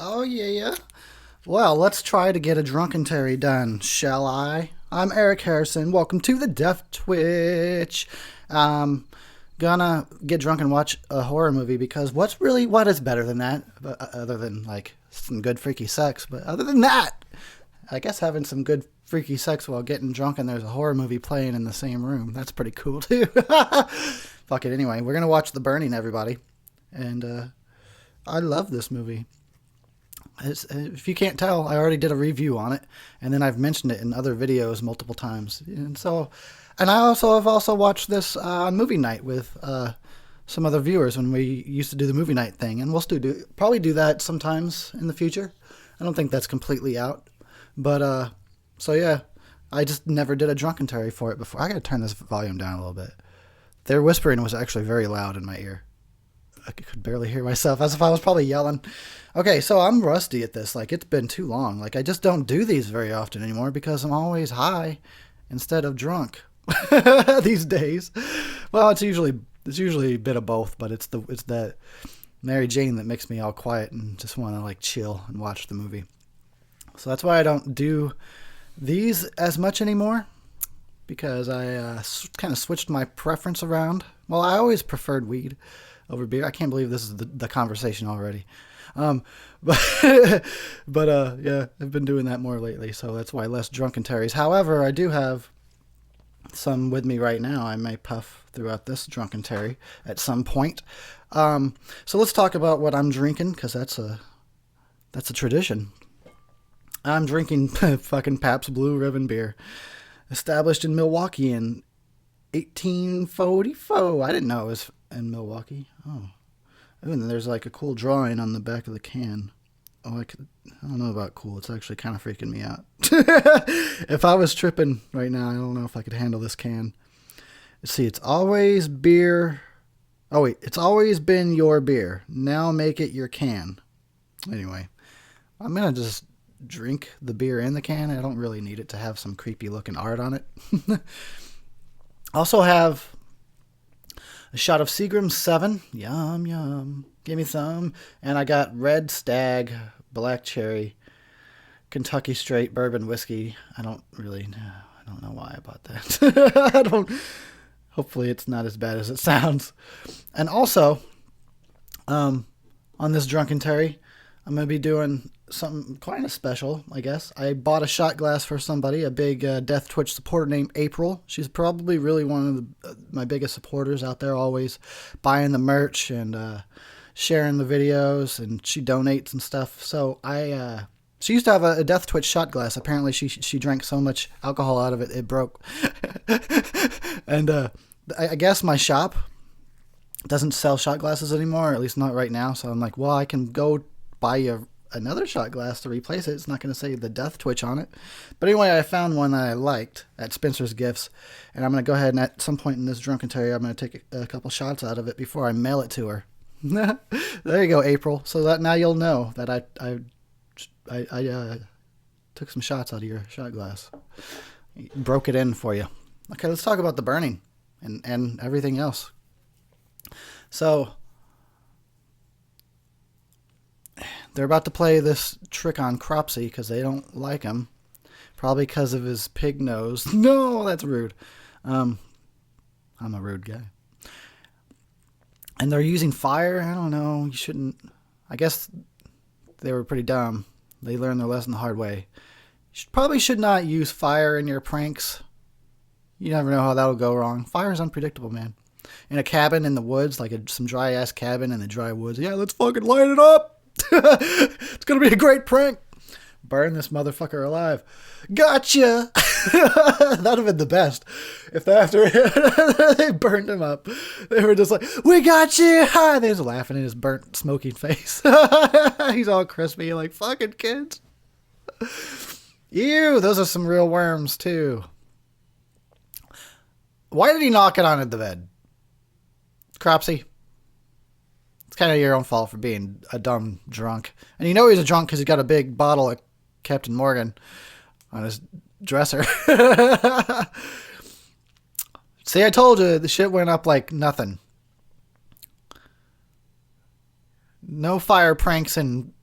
Oh, yeah. Well, let's try to get a Drunkentary done, shall I? I'm Eric Harrison. Welcome to the Deaf Twitch. Gonna get drunk and watch a horror movie because what is better than that? Other than, like, some good freaky sex. But other than that, I guess having some good freaky sex while getting drunk and there's a horror movie playing in the same room. That's pretty cool, too. Fuck it, anyway. We're gonna watch The Burning, everybody. And, I love this movie. If you can't tell, I already did a review on it, and then I've mentioned it in other videos multiple times. And I have also watched this on movie night with some other viewers when we used to do the movie night thing, and we'll still probably do that sometimes in the future. I don't think that's completely out, but so yeah, I just never did a Drunkentary for it before. I gotta turn this volume down a little bit. Their whispering was actually very loud in my ear. I could barely hear myself, as if I was probably yelling. Okay, so I'm rusty at this. Like, it's been too long. Like, I just don't do these very often anymore because I'm always high instead of drunk these days. Well, it's usually a bit of both, but it's that Mary Jane that makes me all quiet and just want to, like, chill and watch the movie. So that's why I don't do these as much anymore, because I kind of switched my preference around. Well, I always preferred weed over beer. I can't believe this is the conversation already. But yeah, I've been doing that more lately, so that's why less Drunkentaries. However, I do have some with me right now. I may puff throughout this Drunkentary at some point. So let's talk about what I'm drinking, because that's a tradition. I'm drinking fucking Pabst Blue Ribbon beer, established in Milwaukee in 1844. I didn't know it was in Milwaukee. Oh, and there's like a cool drawing on the back of the can. I don't know about cool. It's actually kind of freaking me out. If I was tripping right now, I don't know if I could handle this can. See, it's always beer. Oh wait, it's always been your beer. Now make it your can. Anyway, I'm gonna just drink the beer in the can. I don't really need it to have some creepy looking art on it. Also have a shot of Seagram 7. Yum, yum. Give me some. And I got Red Stag, Black Cherry, Kentucky Straight Bourbon Whiskey. I don't know why I bought that. Hopefully it's not as bad as it sounds. And also, on this Drunkentary, I'm going to be doing something kind of special, I guess. I bought a shot glass for somebody, a big Death Twitch supporter named April. She's probably really one of my biggest supporters out there, always buying the merch and sharing the videos, and she donates and stuff. So she used to have a Death Twitch shot glass. Apparently she drank so much alcohol out of it, it broke. And I guess my shop doesn't sell shot glasses anymore, or at least not right now. So I'm like, well, I can go buy another shot glass to replace it. It's not going to say the Death Twitch on it. But anyway, I found one that I liked at Spencer's Gifts, and I'm going to go ahead and at some point in this Drunkentary, I'm going to take a couple shots out of it before I mail it to her. There you go, April. So that now you'll know that I took some shots out of your shot glass. Broke it in for you. Okay, let's talk about The Burning and everything else. So they're about to play this trick on Cropsy because they don't like him. Probably because of his pig nose. No, that's rude. I'm a rude guy. And they're using fire. I don't know. You shouldn't. I guess they were pretty dumb. They learned their lesson the hard way. You probably should not use fire in your pranks. You never know how that'll go wrong. Fire is unpredictable, man. In a cabin in the woods, like some dry-ass cabin in the dry woods. Yeah, let's fucking light it up. It's going to be a great prank. Burn this motherfucker alive. Gotcha. That would have been the best. If after they burned him up, they were just like, we got you. They was laughing in his burnt, smoking face. He's all crispy, like, fucking kids. Ew, those are some real worms, too. Why did he knock it onto the bed? Cropsy? It's kind of your own fault for being a dumb drunk. And you know he's a drunk because he's got a big bottle of Captain Morgan on his dresser. See, I told you, the shit went up like nothing. No fire pranks in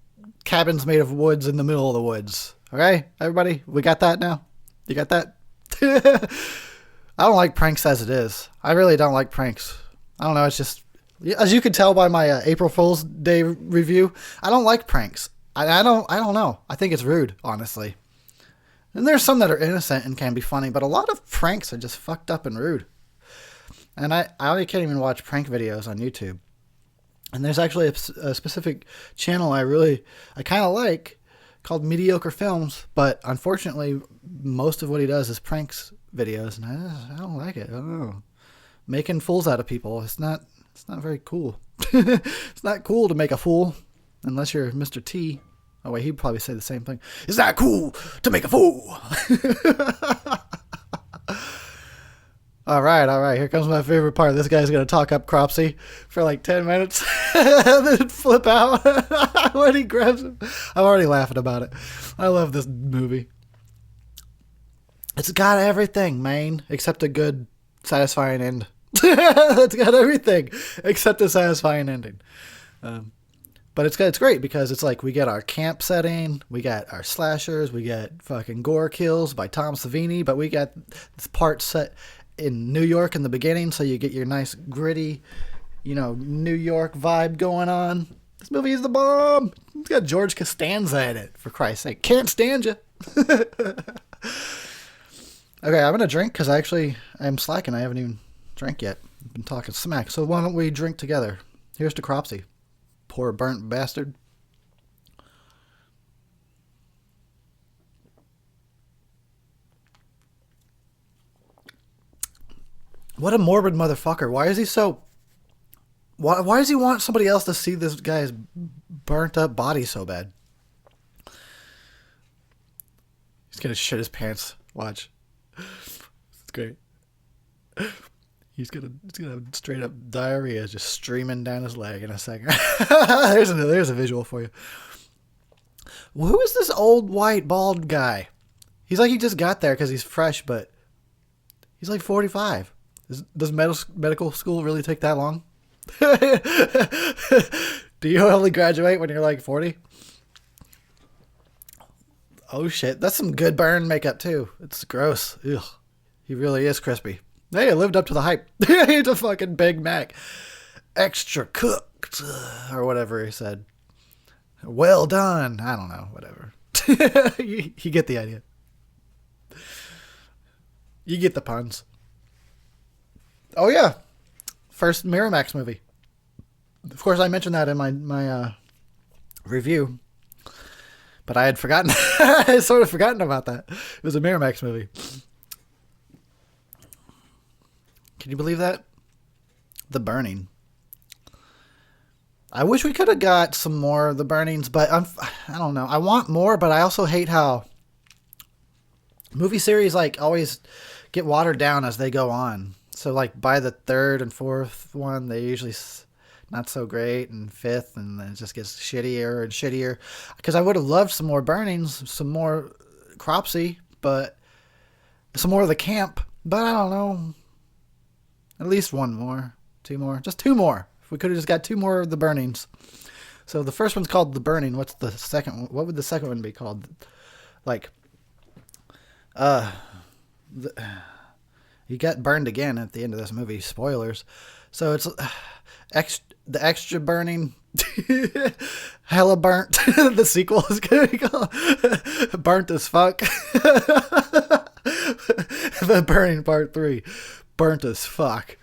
cabins made of woods in the middle of the woods. Okay, everybody, we got that now? You got that? I don't like pranks as it is. I really don't like pranks. I don't know, it's just, as you can tell by my April Fool's Day review, I don't like pranks. I don't know. I think it's rude, honestly. And there's some that are innocent and can be funny, but a lot of pranks are just fucked up and rude. And I can't even watch prank videos on YouTube. And there's actually a specific channel I kind of like called Mediocre Films, but unfortunately, most of what he does is pranks videos, and I don't like it. I don't know. Making fools out of people, it's not very cool. It's not cool to make a fool, unless you're Mr. T. Oh wait, he'd probably say the same thing. It's not cool to make a fool. All right. Here comes my favorite part. This guy's going to talk up Cropsy for like 10 minutes and then flip out when he grabs him. I'm already laughing about it. I love this movie. It's got everything, man, except a good, satisfying end. It's got everything except a satisfying ending. But it's great because it's like we get our camp setting, we got our slashers, we get fucking gore kills by Tom Savini, but we got this part set in New York in the beginning, so you get your nice gritty, New York vibe going on. This movie is the bomb. It's got George Costanza in it, for Christ's sake. Can't stand you. Okay, I'm gonna drink because I'm slacking. I haven't even drank yet. I've been talking smack. So why don't we drink together? Here's to Cropsy. Poor burnt bastard. What a morbid motherfucker. Why is he so... Why does he want somebody else to see this guy's burnt up body so bad? He's gonna shit his pants. Watch. It's great. He's gonna have straight up diarrhea just streaming down his leg in a second. There's a visual for you. Well, who is this old white bald guy? He's like he just got there because he's fresh, but he's like 45. Does medical school really take that long? Do you only graduate when you're like 40? Oh shit, that's some good burn makeup too. It's gross. Ugh. He really is crispy. Hey, it lived up to the hype. He's a fucking Big Mac. Extra cooked. Or whatever he said. Well done. I don't know. Whatever. You get the idea. You get the puns. Oh yeah. First Miramax movie. Of course, I mentioned that in my review. But I had forgotten. I had sort of forgotten about that. It was a Miramax movie. Can you believe that? The Burning. I wish we could have got some more of The Burnings, but I don't know. I want more, but I also hate how movie series like always get watered down as they go on. So like by the third and fourth one, they usually not so great, and fifth, and then it just gets shittier and shittier. Because I would have loved some more Burnings, some more Cropsy, but some more of the camp. But I don't know. At least one more. Two more. Just two more. If we could have just got two more of the Burnings. So the first one's called The Burning. What's the second one? What would the second one be called? Like, he got burned again at the end of this movie. Spoilers. So it's the extra burning. Hella burnt. The sequel is going to be called Burnt as Fuck. The Burning Part 3. Burnt as fuck.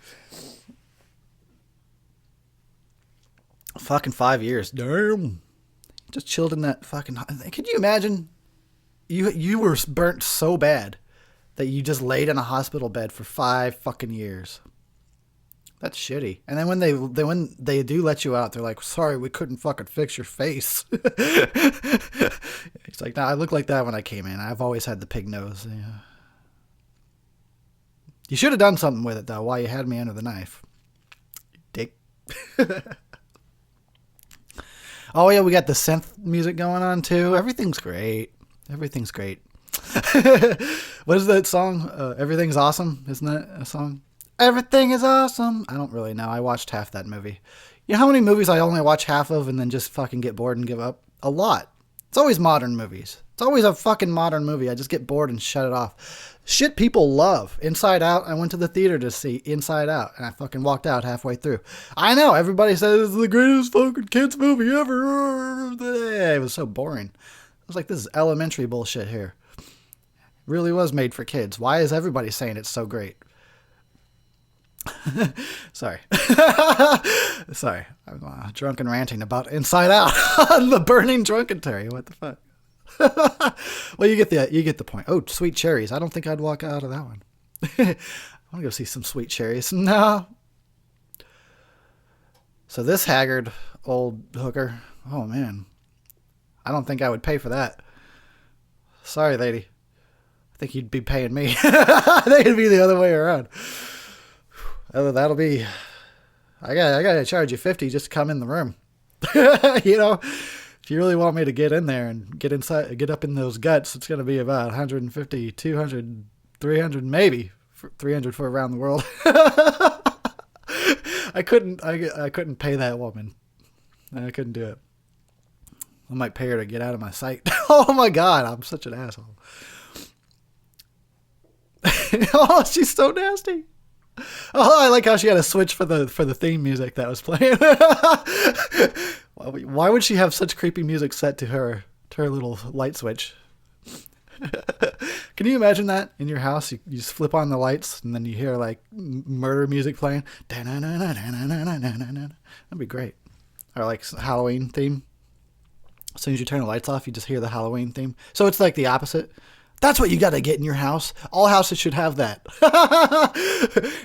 Fucking 5 years. Damn. Just chilled in that fucking... Could you imagine? You were burnt so bad that you just laid in a hospital bed for 5 fucking years. That's shitty. And then when they do let you out, they're like, sorry, we couldn't fucking fix your face. It's like, nah, I look like that when I came in. I've always had the pig nose. Yeah. You should have done something with it, though, while you had me under the knife. Dick. Oh, yeah, we got the synth music going on, too. Everything's great. Everything's great. What is that song? Everything's Awesome? Isn't that a song? Everything is awesome. I don't really know. I watched half that movie. You know how many movies I only watch half of and then just fucking get bored and give up? A lot. It's always modern movies. It's always a fucking modern movie. I just get bored and shut it off. Shit people love. Inside Out. I went to the theater to see Inside Out, and I fucking walked out halfway through. I know. Everybody says it's the greatest fucking kids movie ever. It was so boring. I was like, this is elementary bullshit here. It really was made for kids. Why is everybody saying it's so great? Sorry. Sorry. I'm drunk and ranting about Inside Out on the burning Drunkentary. What the fuck? Well, you get the point. Oh, sweet cherries. I don't think I'd walk out of that one. I want to go see some sweet cherries. No. So this haggard old hooker. Oh, man. I don't think I would pay for that. Sorry, lady. I think you'd be paying me. I think it'd be the other way around. That'll be... I gotta charge you $50 just to come in the room. You know, if you really want me to get in there and get inside, get up in those guts, it's gonna be about 150, 200, 300, maybe 300 for around the world. I couldn't pay that woman. I couldn't do it. I might pay her to get out of my sight. Oh my God, I'm such an asshole. Oh, she's so nasty. Oh, I like how she had a switch for the theme music that was playing. Why would she have such creepy music set to her little light switch? Can you imagine that in your house? You just flip on the lights and then you hear like murder music playing. That'd be great. Or like Halloween theme. As soon as you turn the lights off, you just hear the Halloween theme. So it's like the opposite. That's what you got to get in your house. All houses should have that.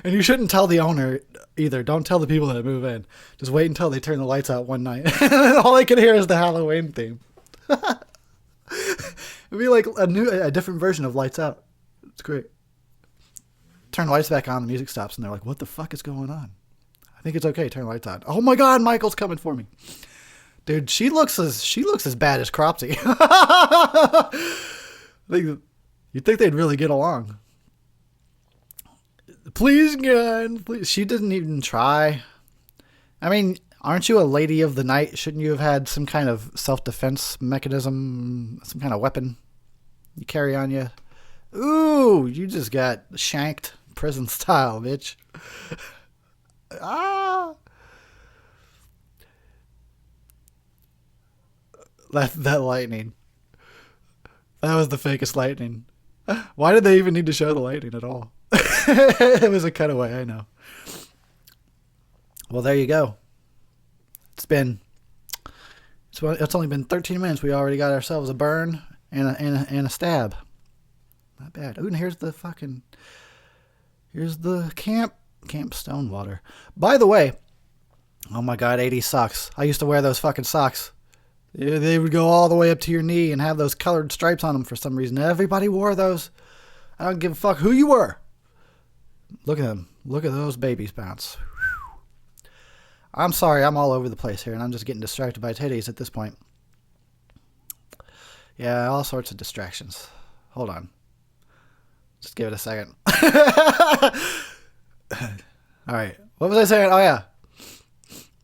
And you shouldn't tell the owner either. Don't tell the people that move in. Just wait until they turn the lights out one night. And all they can hear is the Halloween theme. It'd be like a different version of Lights Out. It's great. Turn the lights back on, the music stops, and they're like, what the fuck is going on? I think it's okay. Turn the lights on. Oh my God, Michael's coming for me. Dude, she looks as bad as Cropsy. You'd think they'd really get along. Please, God, please. She didn't even try. I mean, aren't you a lady of the night? Shouldn't you have had some kind of self-defense mechanism, some kind of weapon you carry on you? Ooh, you just got shanked prison style, bitch. Ah. That lightning. That was the fakest lightning. Why did they even need to show the lightning at all? It was a cutaway, I know. Well, there you go. It's only been 13 minutes. We already got ourselves a burn and a stab. Not bad. Ooh, and here's the Camp Stonewater. By the way, oh my God, 80s socks. I used to wear those fucking socks. They would go all the way up to your knee and have those colored stripes on them for some reason. Everybody wore those. I don't give a fuck who you were. Look at them. Look at those babies bounce. Whew. I'm sorry, I'm all over the place here, and I'm just getting distracted by titties at this point. Yeah, all sorts of distractions. Hold on. Just give it a second. All right. What was I saying? Oh, yeah.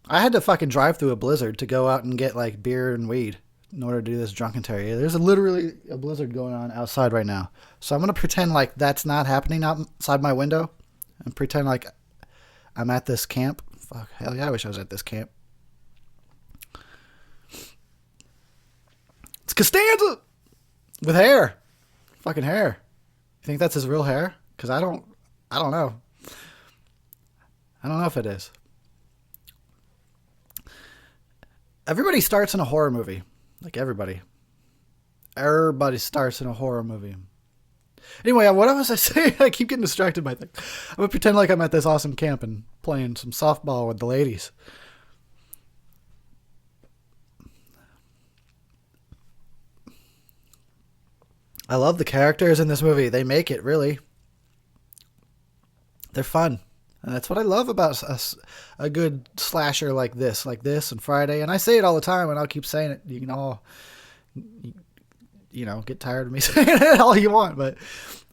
I had to fucking drive through a blizzard to go out and get like beer and weed in order to do this Drunkentary. There's literally a blizzard going on outside right now. So I'm going to pretend like that's not happening outside my window and pretend like I'm at this camp. Fuck, hell yeah, I wish I was at this camp. It's Costanza with hair. Fucking hair. You think that's his real hair? Because I don't know. I don't know if it is. Everybody starts in a horror movie. Like everybody. Everybody starts in a horror movie. Anyway, what was I saying? I keep getting distracted by things. I'm going to pretend like I'm at this awesome camp and playing some softball with the ladies. I love the characters in this movie. They make it, really. They're fun. And that's what I love about a good slasher like this and Friday. And I say it all the time, and I'll keep saying it. You can all, get tired of me saying it all you want. But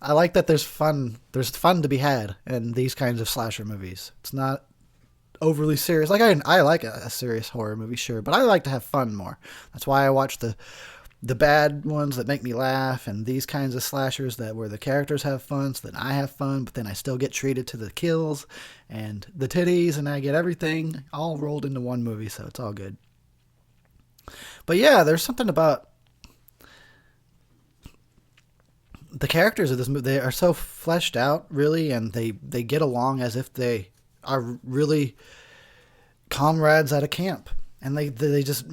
I like that there's fun. There's fun to be had in these kinds of slasher movies. It's not overly serious. Like I like a serious horror movie, sure, but I like to have fun more. That's why I watch the the bad ones that make me laugh, and these kinds of slashers that where the characters have fun, so that I have fun, but then I still get treated to the kills and the titties, and I get everything all rolled into one movie, so it's all good. But yeah, there's something about the characters of this movie. They are so fleshed out, really, and they get along as if they are really comrades at a camp. And they just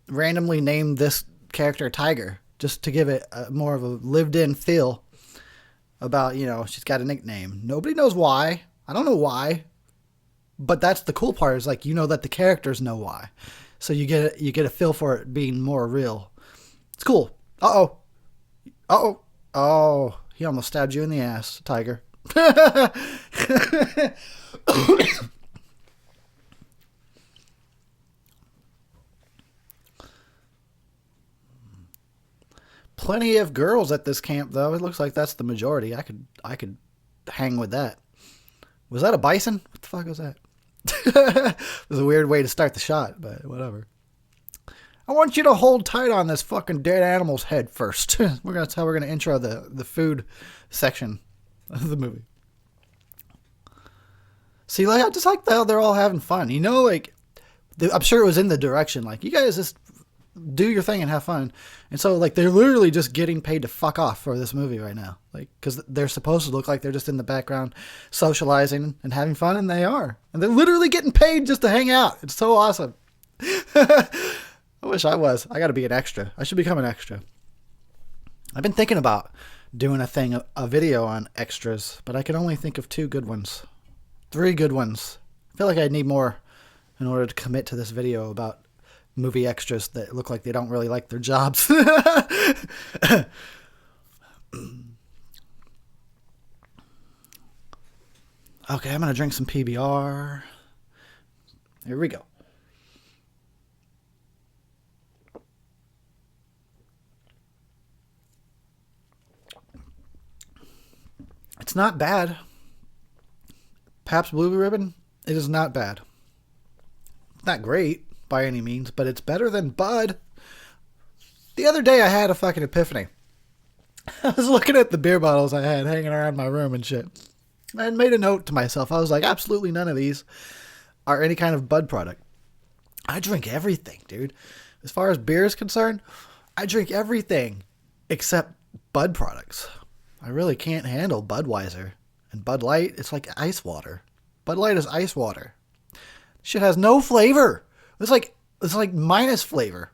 randomly named this character Tiger just to give it more of a lived-in feel about, she's got a nickname. Nobody knows why. I don't know why. But that's the cool part, is that the characters know why. So you get a feel for it being more real. It's cool. Uh-oh. Uh-oh. Oh, he almost stabbed you in the ass, Tiger. Plenty of girls at this camp, though. It looks like that's the majority. I could hang with that. Was that a bison? What the fuck was that? It was a weird way to start the shot, but whatever. I want you to hold tight on this fucking dead animal's head first. That's how we're gonna intro the food section of the movie. See, I just like how they're all having fun. I'm sure it was in the direction. Like, you guys just do your thing and have fun. And so, they're literally just getting paid to fuck off for this movie right now. Because they're supposed to look like they're just in the background socializing and having fun, and they are. And they're literally getting paid just to hang out. It's so awesome. I wish I was. I got to be an extra. I should become an extra. I've been thinking about doing a video on extras, but I can only think of 2 good ones. 3 good ones. I feel like I need more in order to commit to this video about movie extras that look like they don't really like their jobs. Okay, I'm going to drink some PBR. Here we go. It's not bad. Pabst Blue Ribbon, it is not bad. It's not great by any means, but it's better than Bud. The other day I had a fucking epiphany. I was looking at the beer bottles I had hanging around my room and shit. I had made a note to myself. I was like, absolutely none of these are any kind of Bud product. I drink everything, dude. As far as beer is concerned, I drink everything except Bud products. I really can't handle Budweiser. And Bud Light, it's like ice water. Bud Light is ice water. Shit has no flavor. It's like minus flavor.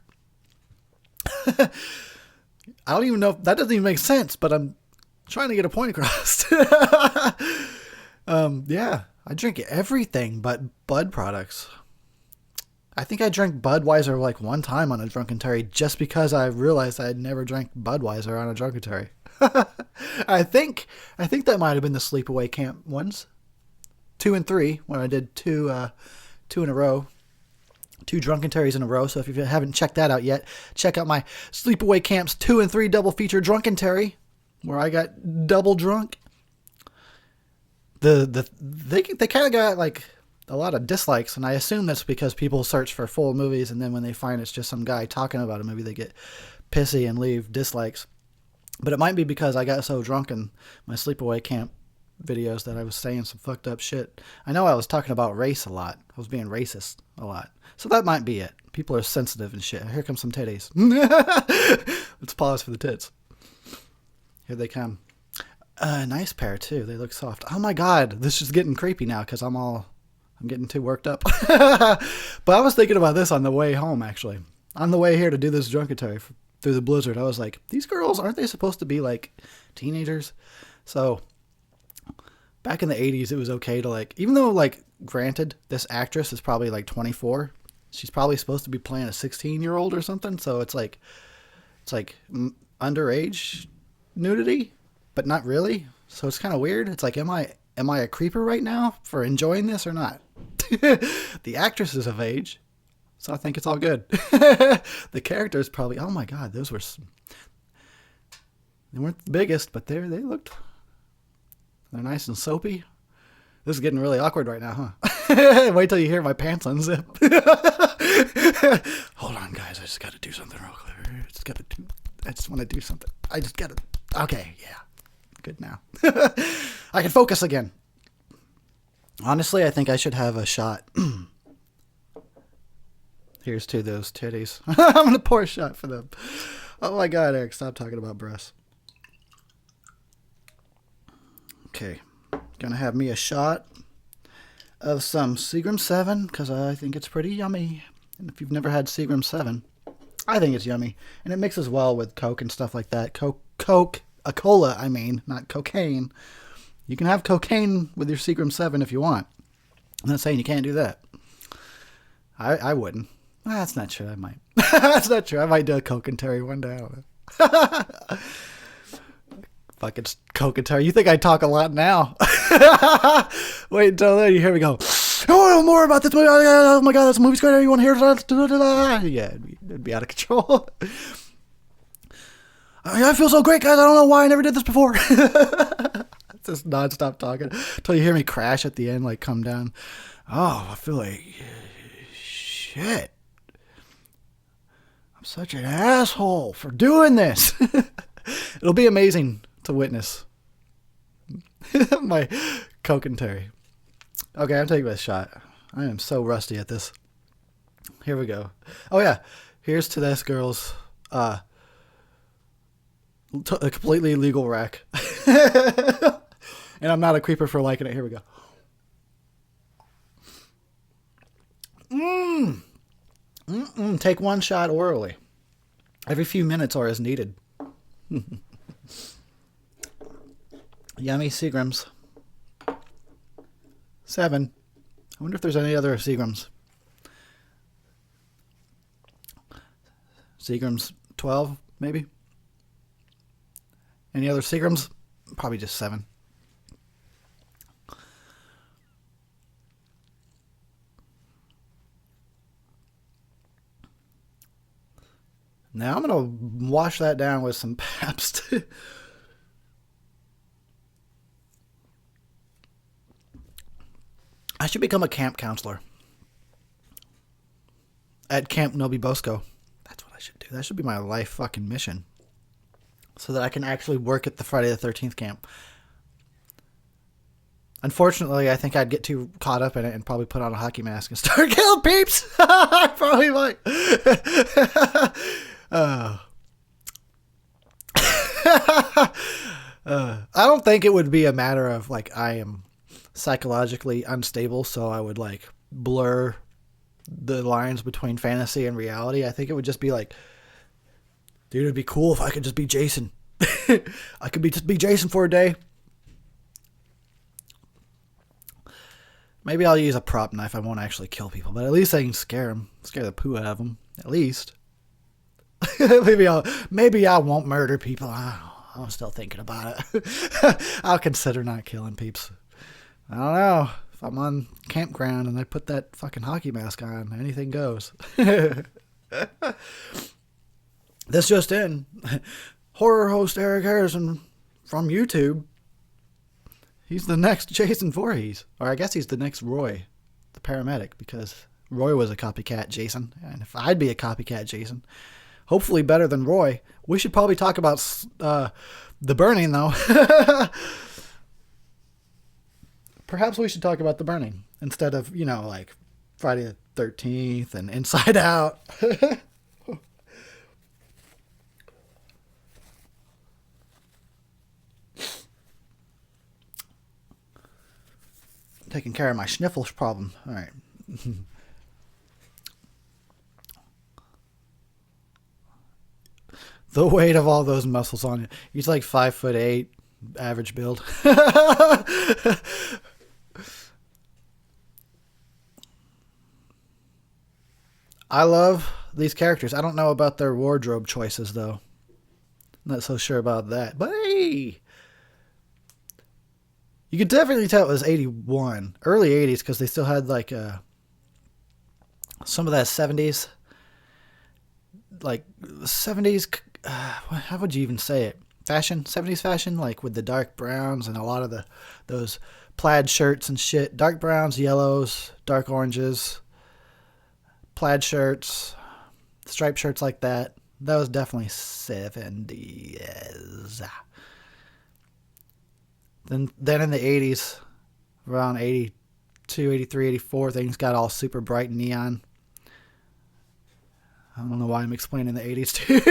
I don't even know if that doesn't even make sense, but I'm trying to get a point across. Yeah, I drink everything but Bud products. I think I drank Budweiser one time on a Drunkentary just because I realized I had never drank Budweiser on a Drunkentary. I think that might have been the sleepaway camp ones. 2 and 3 when I did two in a row. 2 Drunkentaries in a row. So if you haven't checked that out yet, check out my Sleepaway Camps 2 and 3 double feature Drunkentary, where I got double drunk. They kind of got a lot of dislikes, and I assume that's because people search for full movies, and then when they find it's just some guy talking about a movie, they get pissy and leave dislikes. But it might be because I got so drunk in my Sleepaway Camp videos that I was saying some fucked up shit. I know I was talking about race a lot. I was being racist a lot. So that might be it. People are sensitive and shit. Here come some titties. Let's pause for the tits. Here they come. Nice pair too. They look soft. Oh my God. This is getting creepy now because I'm getting too worked up. But I was thinking about this on the way home, actually. On the way here to do this Drunkentary through the blizzard. I was like, these girls, aren't they supposed to be teenagers? So back in the 80s, it was okay to even though granted, this actress is probably 24. She's probably supposed to be playing a 16-year-old or something. So it's underage nudity, but not really. So it's kind of weird. It's am I a creeper right now for enjoying this or not? The actress is of age, so I think it's all good. The characters probably, oh my God, they weren't the biggest, but they're nice and soapy. This is getting really awkward right now, huh? Wait till you hear my pants unzip. Hold on, guys. I just got to do something real quick. I just want to do something. I just gotta. Okay, yeah. Good now. I can focus again. Honestly, I think I should have a shot. Here's to those titties. I'm going to pour a shot for them. Oh my God, Eric, stop talking about breasts. Okay. Gonna have me a shot of some Seagram 7 because I think it's pretty yummy. And if you've never had Seagram 7, I think it's yummy. And it mixes well with Coke and stuff like that. A cola, I mean, not cocaine. You can have cocaine with your Seagram 7 if you want. I'm not saying you can't do that. I wouldn't. Well, that's not true. I might. That's not true. I might do a Drunkentary one day. I don't know. Fucking Drunkentary. You think I talk a lot now? Wait until then. You hear me go, oh, more about this movie. Oh my God, this movie's great. Everyone here. Yeah, it'd be out of control. I feel so great, guys. I don't know why I never did this before. Just nonstop talking until you hear me crash at the end, like come down. Oh, I feel like shit. I'm such an asshole for doing this. It'll be amazing to witness my Drunkentary. Okay, I'm taking this shot. I am so rusty at this. Here we go. Oh yeah, here's to this girl's a completely illegal rack. And I'm not a creeper for liking it. Here we go. Take one shot orally. Every few minutes or as needed. Yummy Seagrams. 7. I wonder if there's any other Seagrams. Seagrams 12, maybe? Any other Seagrams? Probably just 7. Now I'm going to wash that down with some Pabst. I should become a camp counselor at Camp Nobi Bosco. That's what I should do. That should be my life fucking mission. So that I can actually work at the Friday the 13th camp. Unfortunately, I think I'd get too caught up in it and probably put on a hockey mask and start killing peeps. I probably might. I don't think it would be a matter of like I am psychologically unstable, so I would like blur the lines between fantasy and reality. I think it would just be like, dude, it'd be cool if I could just be Jason. I could just be Jason for a day. Maybe I'll use a prop knife. I won't actually kill people, but at least I can scare the poo out of them. At least. maybe I won't murder people. I'm still thinking about it. I'll consider not killing peeps. I don't know. If I'm on campground and I put that fucking hockey mask on, anything goes. This just in. Horror host Eric Harrison from YouTube. He's the next Jason Voorhees. Or I guess he's the next Roy, the paramedic, because Roy was a copycat Jason. And if I'd be a copycat Jason, hopefully better than Roy. We should probably talk about The Burning, though. Perhaps we should talk about The Burning instead of, like Friday the 13th and Inside Out. Taking care of my sniffles problem. All right. The weight of all those muscles on you. He's like 5'8", average build. I love these characters. I don't know about their wardrobe choices, though. Not so sure about that. But hey! You could definitely tell it was 81. Early 80s, because they still had, like, some of that 70s. Like, 70s... how would you even say it? Fashion? 70s fashion? Like, with the dark browns and a lot of those plaid shirts and shit. Dark browns, yellows, dark oranges, plaid shirts, striped shirts like that. That was definitely 70s. Then in the 80s, around 82, 83, 84, things got all super bright and neon. I don't know why I'm explaining the 80s too.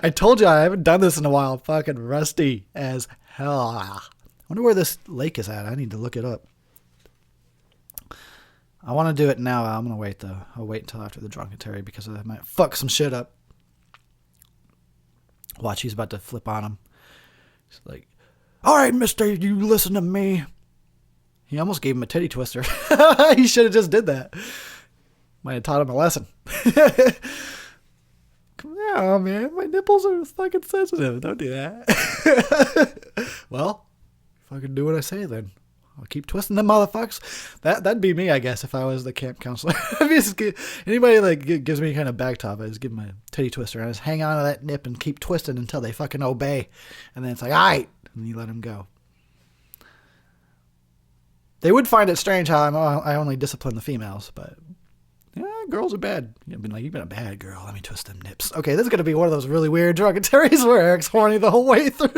I told you I haven't done this in a while. I'm fucking rusty as hell. I wonder where this lake is at. I need to look it up. I want to do it now. I'm going to wait though. I'll wait until after the Drunkentary because I might fuck some shit up. Watch, he's about to flip on him. He's like, all right, mister, you listen to me. He almost gave him a titty twister. He should have just did that. Might have taught him a lesson. Come on, man. My nipples are fucking sensitive. Don't do that. Well, fucking do what I say then. I'll keep twisting them motherfuckers. That'd be me, I guess, if I was the camp counselor. Anybody like gives me kind of back top, I just give them a titty twister. I just hang on to that nip and keep twisting until they fucking obey. And then it's like, all right. And you let them go. They would find it strange how I only discipline the females, but yeah, girls are bad. You've been a bad girl. Let me twist them nips. Okay, this is going to be one of those really weird Drunkentaries where Eric's horny the whole way through.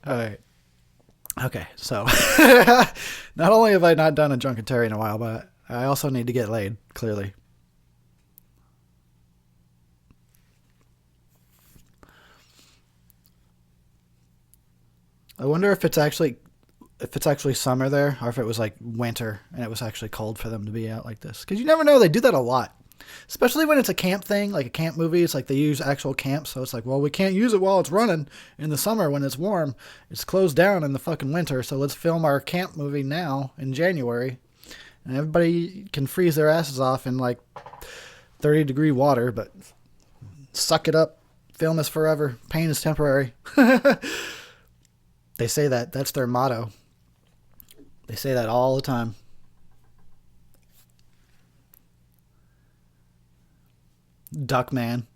All right. Okay, so not only have I not done a Drunkentary in a while, but I also need to get laid, clearly. I wonder if it's actually summer there, or if it was like winter and it was actually cold for them to be out like this. Because you never know, they do that a lot, especially when it's a camp thing, like a camp movie. It's like they use actual camps, so it's like, well, we can't use it while it's running in the summer when it's warm. It's closed down in the fucking winter, so let's film our camp movie now in January, and everybody can freeze their asses off in like 30-degree water, but suck it up. Film is forever. Pain is temporary. They say that. That's their motto. They say that all the time. Duck man.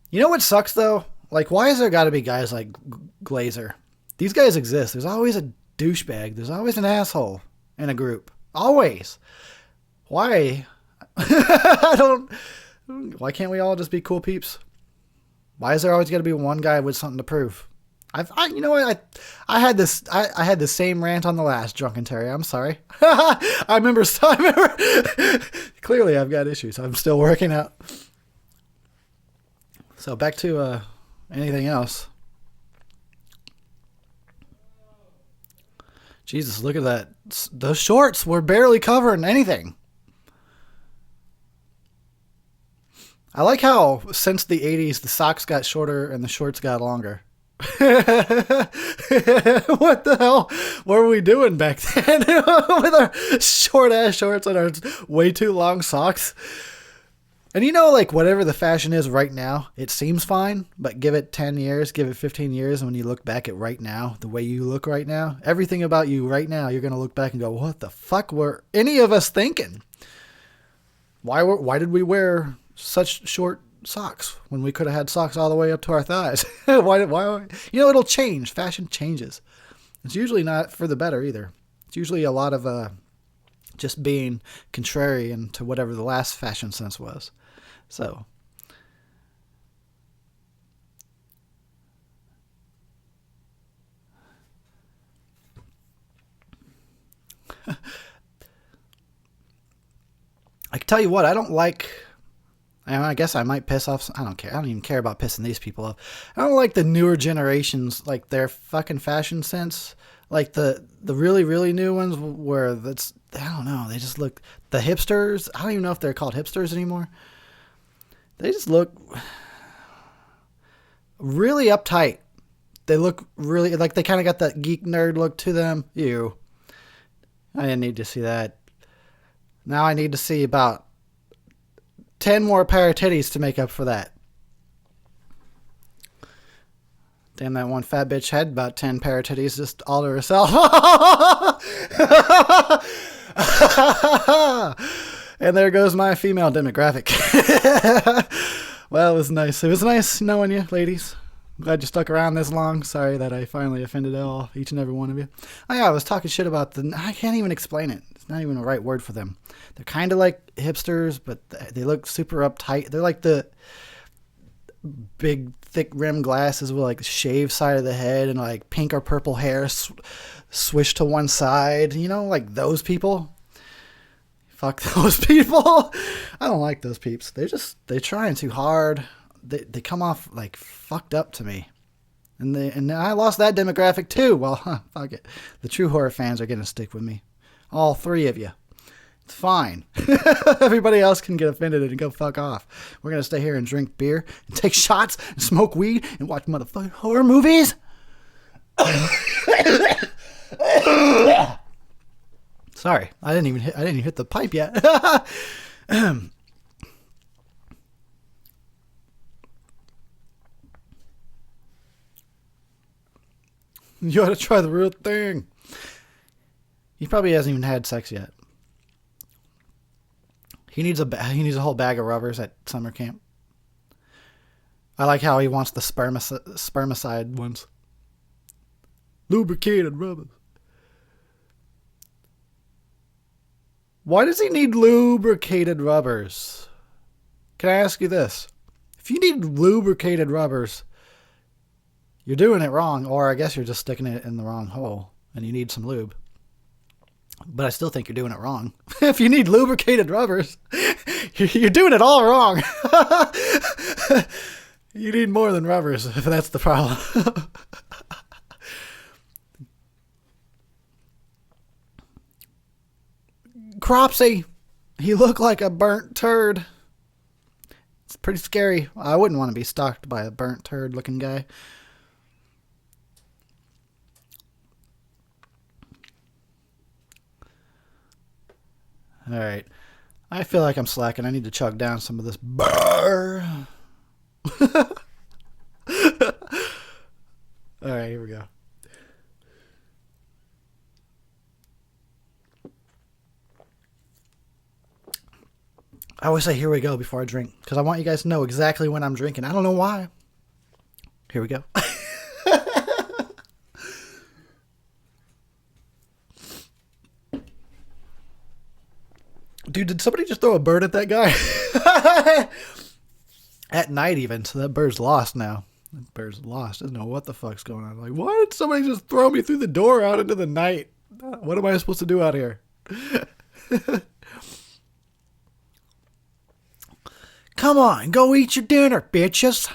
You know what sucks though? Like, why has there got to be guys like Glazer? These guys exist. There's always a douchebag. There's always an asshole in a group. Always. Why? Why can't we all just be cool peeps? Why is there always got to be one guy with something to prove? You know what? I had the same rant on the last Drunkentary. I'm sorry. I remember. Clearly, I've got issues. I'm still working out. So back to anything else. Jesus, look at that. Those shorts were barely covering anything. I like how since the 80s, the socks got shorter and the shorts got longer. What the hell were we doing back then with our short-ass shorts and our way too long socks? And you know, like, whatever the fashion is right now, it seems fine, but give it 10 years, give it 15 years, and when you look back at right now, the way you look right now, everything about you right now, you're going to look back and go, what the fuck were any of us thinking? Why did we wear such short socks when we could have had socks all the way up to our thighs? why? You know, it'll change. Fashion changes. It's usually not for the better either. It's usually a lot of just being contrarian to whatever the last fashion sense was. So I can tell you what, I don't like. I guess I might piss off. I don't care. I don't even care about pissing these people off. I don't like the newer generations, like their fucking fashion sense. Like the really, really new ones where that's, I don't know. They just look, the hipsters. I don't even know if they're called hipsters anymore. They just look really uptight. They look really, like they kind of got that geek nerd look to them. Ew. I didn't need to see that. Now I need to see about 10 more pair of titties to make up for that. Damn, that one fat bitch had about 10 pair of titties just all to herself. And there goes my female demographic. Well, it was nice. It was nice knowing you, ladies. Glad you stuck around this long. Sorry that I finally offended each and every one of you. Oh yeah, I was talking shit about I can't even explain it. It's not even the right word for them. They're kind of like hipsters, but they look super uptight. They're like the big, thick rim glasses with like the shaved side of the head and like pink or purple hair swished to one side. You know, like those people. Fuck those people. I don't like those peeps. They're trying too hard. They come off like fucked up to me. And I lost that demographic too. Well, fuck it. The true horror fans are going to stick with me. All three of you. It's fine. Everybody else can get offended and go fuck off. We're going to stay here and drink beer and take shots and smoke weed and watch motherfucking horror movies. Sorry, I didn't even hit the pipe yet. You ought to try the real thing. He probably hasn't even had sex yet. He needs a whole bag of rubbers at summer camp. I like how he wants the spermicide ones. Lubricated rubbers. Why does he need lubricated rubbers? Can I ask you this? If you need lubricated rubbers, you're doing it wrong, or I guess you're just sticking it in the wrong hole and you need some lube. But I still think you're doing it wrong. If you need lubricated rubbers, you're doing it all wrong. You need more than rubbers if that's the problem. Cropsy, he looked like a burnt turd. It's pretty scary. I wouldn't want to be stalked by a burnt turd looking guy. Alright. I feel like I'm slacking. I need to chug down some of this burr. Alright, here we go. I always say, here we go, before I drink. Because I want you guys to know exactly when I'm drinking. I don't know why. Here we go. Dude, did somebody just throw a bird at that guy? At night even, so that bird's lost now. That bird's lost. Doesn't know what the fuck's going on. Like, why did somebody just throw me through the door out into the night? What am I supposed to do out here? Come on, go eat your dinner, bitches.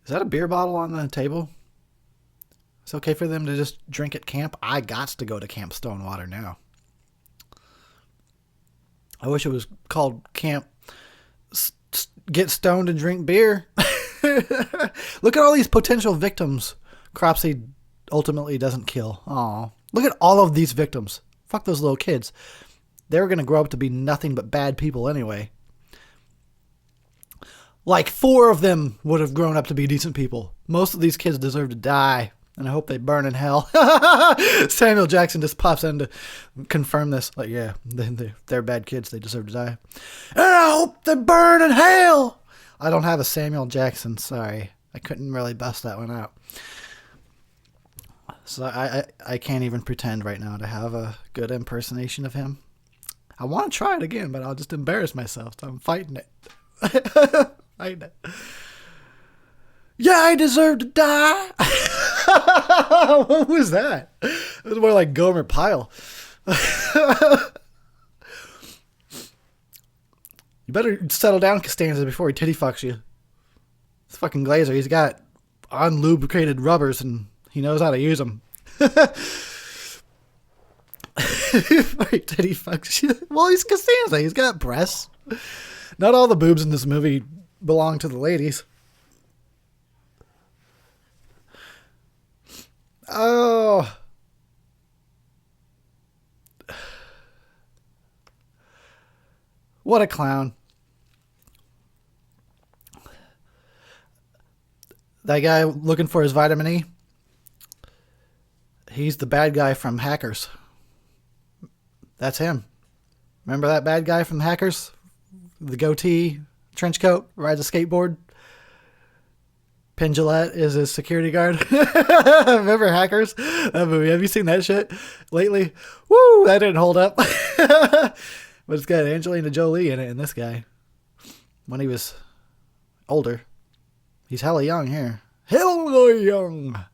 Is that a beer bottle on the table? It's okay for them to just drink at camp? I gots to go to Camp Stonewater now. I wish it was called Camp Get Stoned and Drink Beer. Look at all these potential victims Cropsy ultimately doesn't kill. Aw. Look at all of these victims. Fuck those little kids. They were going to grow up to be nothing but bad people anyway. Like 4 of them would have grown up to be decent people. Most of these kids deserve to die, and I hope they burn in hell. Samuel Jackson just pops in to confirm this. Like, yeah, they're bad kids. They deserve to die. And I hope they burn in hell. I don't have a Samuel Jackson. Sorry. I couldn't really bust that one out. So I can't even pretend right now to have a good impersonation of him. I want to try it again, but I'll just embarrass myself. So I'm fighting it. Fighting it. Yeah, I deserve to die. What was that? It was more like Gomer Pyle. You better settle down, Costanza, before he titty fucks you. This fucking Glazer, he's got unlubricated rubbers and he knows how to use them. Titty fucks you. Well, he's Costanza. He's got breasts. Not all the boobs in this movie belong to the ladies. Oh. What a clown. That guy looking for his vitamin E. He's the bad guy from Hackers. That's him. Remember that bad guy from Hackers? The goatee, trench coat, rides a skateboard. Penn Jillette is his security guard. Remember Hackers? That movie. Have you seen that shit lately? Woo, that didn't hold up. But it's got Angelina Jolie in it and this guy. When he was older. He's hella young here. Hella young.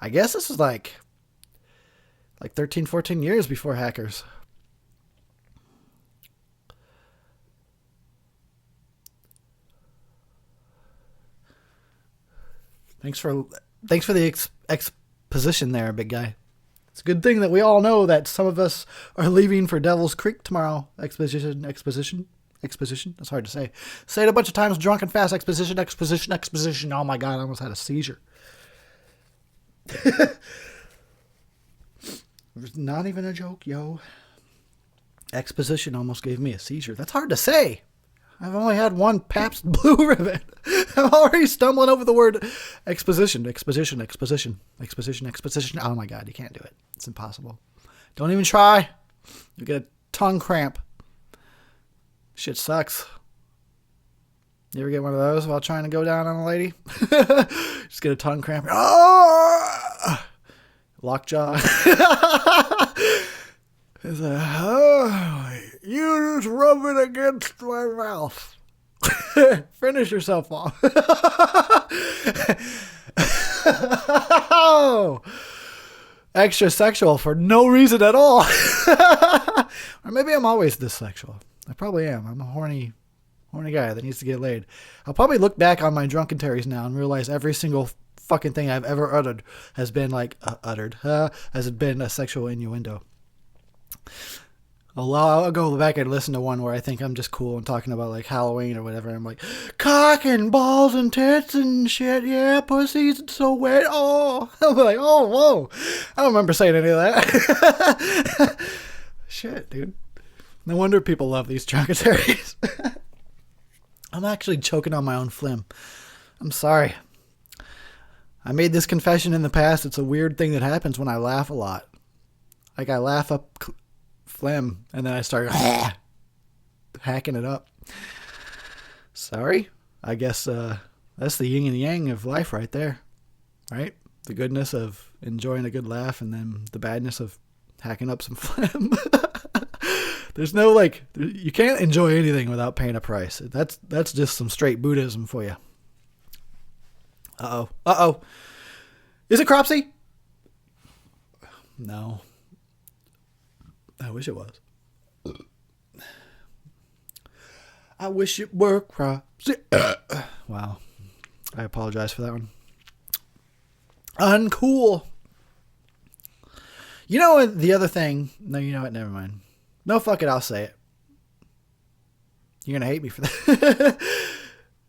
I guess this is like 13, 14 years before Hackers. Thanks for the exposition there, big guy. It's a good thing that we all know that some of us are leaving for Devil's Creek tomorrow. Exposition. That's hard to say. Say it a bunch of times, drunk and fast. Exposition. Oh my God, I almost had a seizure. It's not even a joke, yo. Exposition almost gave me a seizure. That's hard to say. I've only had one Pabst Blue Ribbon. I'm already stumbling over the word exposition. Oh my God, you can't do it. It's impossible. Don't even try. You get a tongue cramp. Shit sucks. You ever get one of those while trying to go down on a lady? Just get a tongue cramp. Oh! Lockjaw. It's like, oh, you just rub it against my mouth. Finish yourself off. Oh, extra sexual for no reason at all. Or maybe I'm always this sexual. I probably am. I'm a horny guy that needs to get laid. I'll probably look back on my drunkentaries now and realize every single fucking thing I've ever uttered has been like has been a sexual innuendo. I'll go back and listen to one where I think I'm just cool and talking about like Halloween or whatever. I'm like, cock and balls and tits and shit. Yeah, pussy's so wet. Oh, I'll be like, oh, whoa. I don't remember saying any of that. Shit, dude. No wonder people love these drunkentaries. I'm actually choking on my own phlegm. I'm sorry. I made this confession in the past. It's a weird thing that happens when I laugh a lot. Like I laugh up phlegm and then I start hacking it up. Sorry. I guess that's the yin and yang of life right there. Right? The goodness of enjoying a good laugh and then the badness of hacking up some phlegm. There's no you can't enjoy anything without paying a price. That's just some straight Buddhism for you. Uh-oh. Is it Cropsy? No. I wish it was. I wish it were Cropsy. Wow. I apologize for that one. Uncool. You know what? The other thing. No, you know what? Never mind. No, fuck it. I'll say it. You're going to hate me for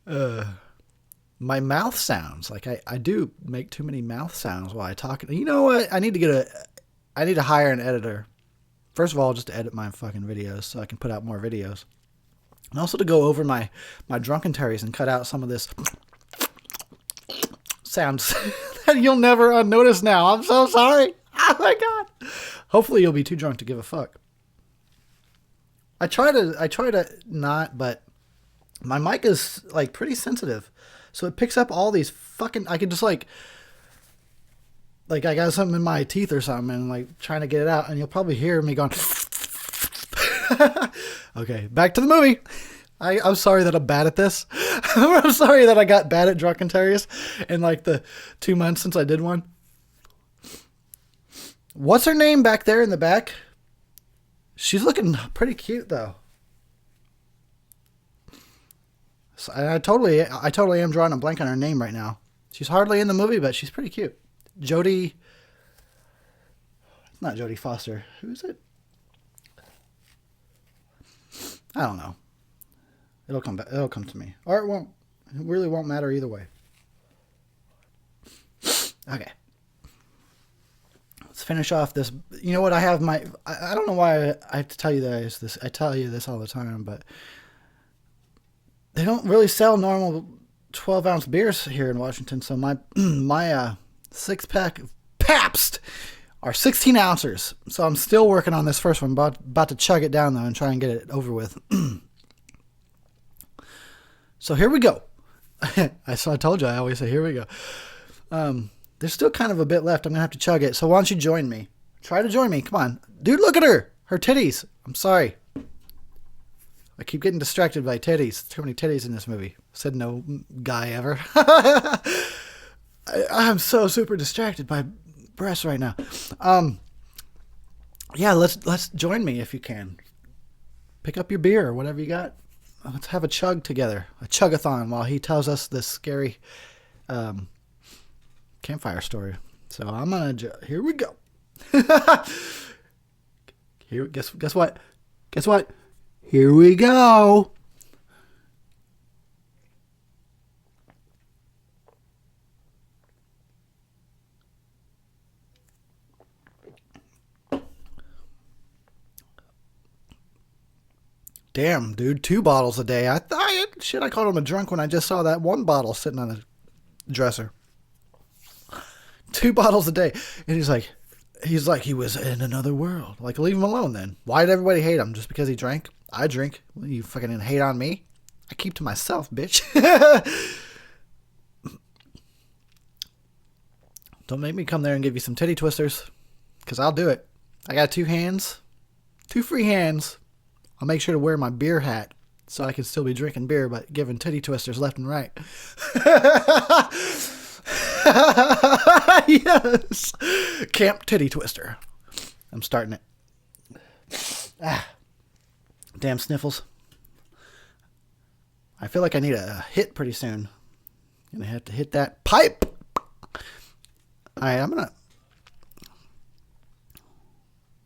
that. My mouth sounds. Like I do make too many mouth sounds while I talk. You know what? I need to hire an editor. First of all, just to edit my fucking videos so I can put out more videos. And also to go over my drunkentaries and cut out some of this sounds that you'll never notice now. I'm so sorry. Oh my God. Hopefully you'll be too drunk to give a fuck. I try to not, but my mic is like pretty sensitive. So it picks up all these fucking, I could just like I got something in my teeth or something and like trying to get it out and you'll probably hear me going, okay, back to the movie. I'm sorry that I'm bad at this. I'm sorry that I got bad at drunkentaries in like the 2 months since I did one. What's her name back there in the back? She's looking pretty cute though. So I totally am drawing a blank on her name right now. She's hardly in the movie, but she's pretty cute. Jodie. Not Jodie Foster. Who is it? I don't know. It'll come back. It'll come to me, or it won't. It really won't matter either way. Okay. Let's finish off this. You know what? I have my. I don't know why I have to tell you this. I tell you this all the time, but they don't really sell normal 12-ounce beers here in Washington. So my 6-pack of Pabst are 16 ounces. So I'm still working on this first one. About to chug it down though and try and get it over with. So here we go. I told you, I always say, here we go. There's still kind of a bit left. I'm going to have to chug it. So why don't you join me? Try to join me. Come on. Dude, look at her. Her titties. I'm sorry. I keep getting distracted by titties. Too many titties in this movie. Said no guy ever. I'm so super distracted by breasts right now. Yeah, let's join me if you can. Pick up your beer or whatever you got. Let's have a chug together. A chug-a-thon while he tells us this scary campfire story. So I'm going to... Here we go. Guess what? Guess what? Here we go. Damn, dude, 2 bottles a day. I called him a drunk when I just saw that 1 bottle sitting on the dresser. 2 bottles a day. And he's like he was in another world. Like, leave him alone then. Why did everybody hate him? Just because he drank? I drink. You fucking hate on me? I keep to myself, bitch. Don't make me come there and give you some titty twisters. Because I'll do it. I got 2 hands. 2 free hands. I'll make sure to wear my beer hat so I can still be drinking beer but giving titty twisters left and right. Yes. Camp titty twister. I'm starting it. Damn sniffles. I feel like I need a hit pretty soon. Gonna have to hit that pipe. Alright,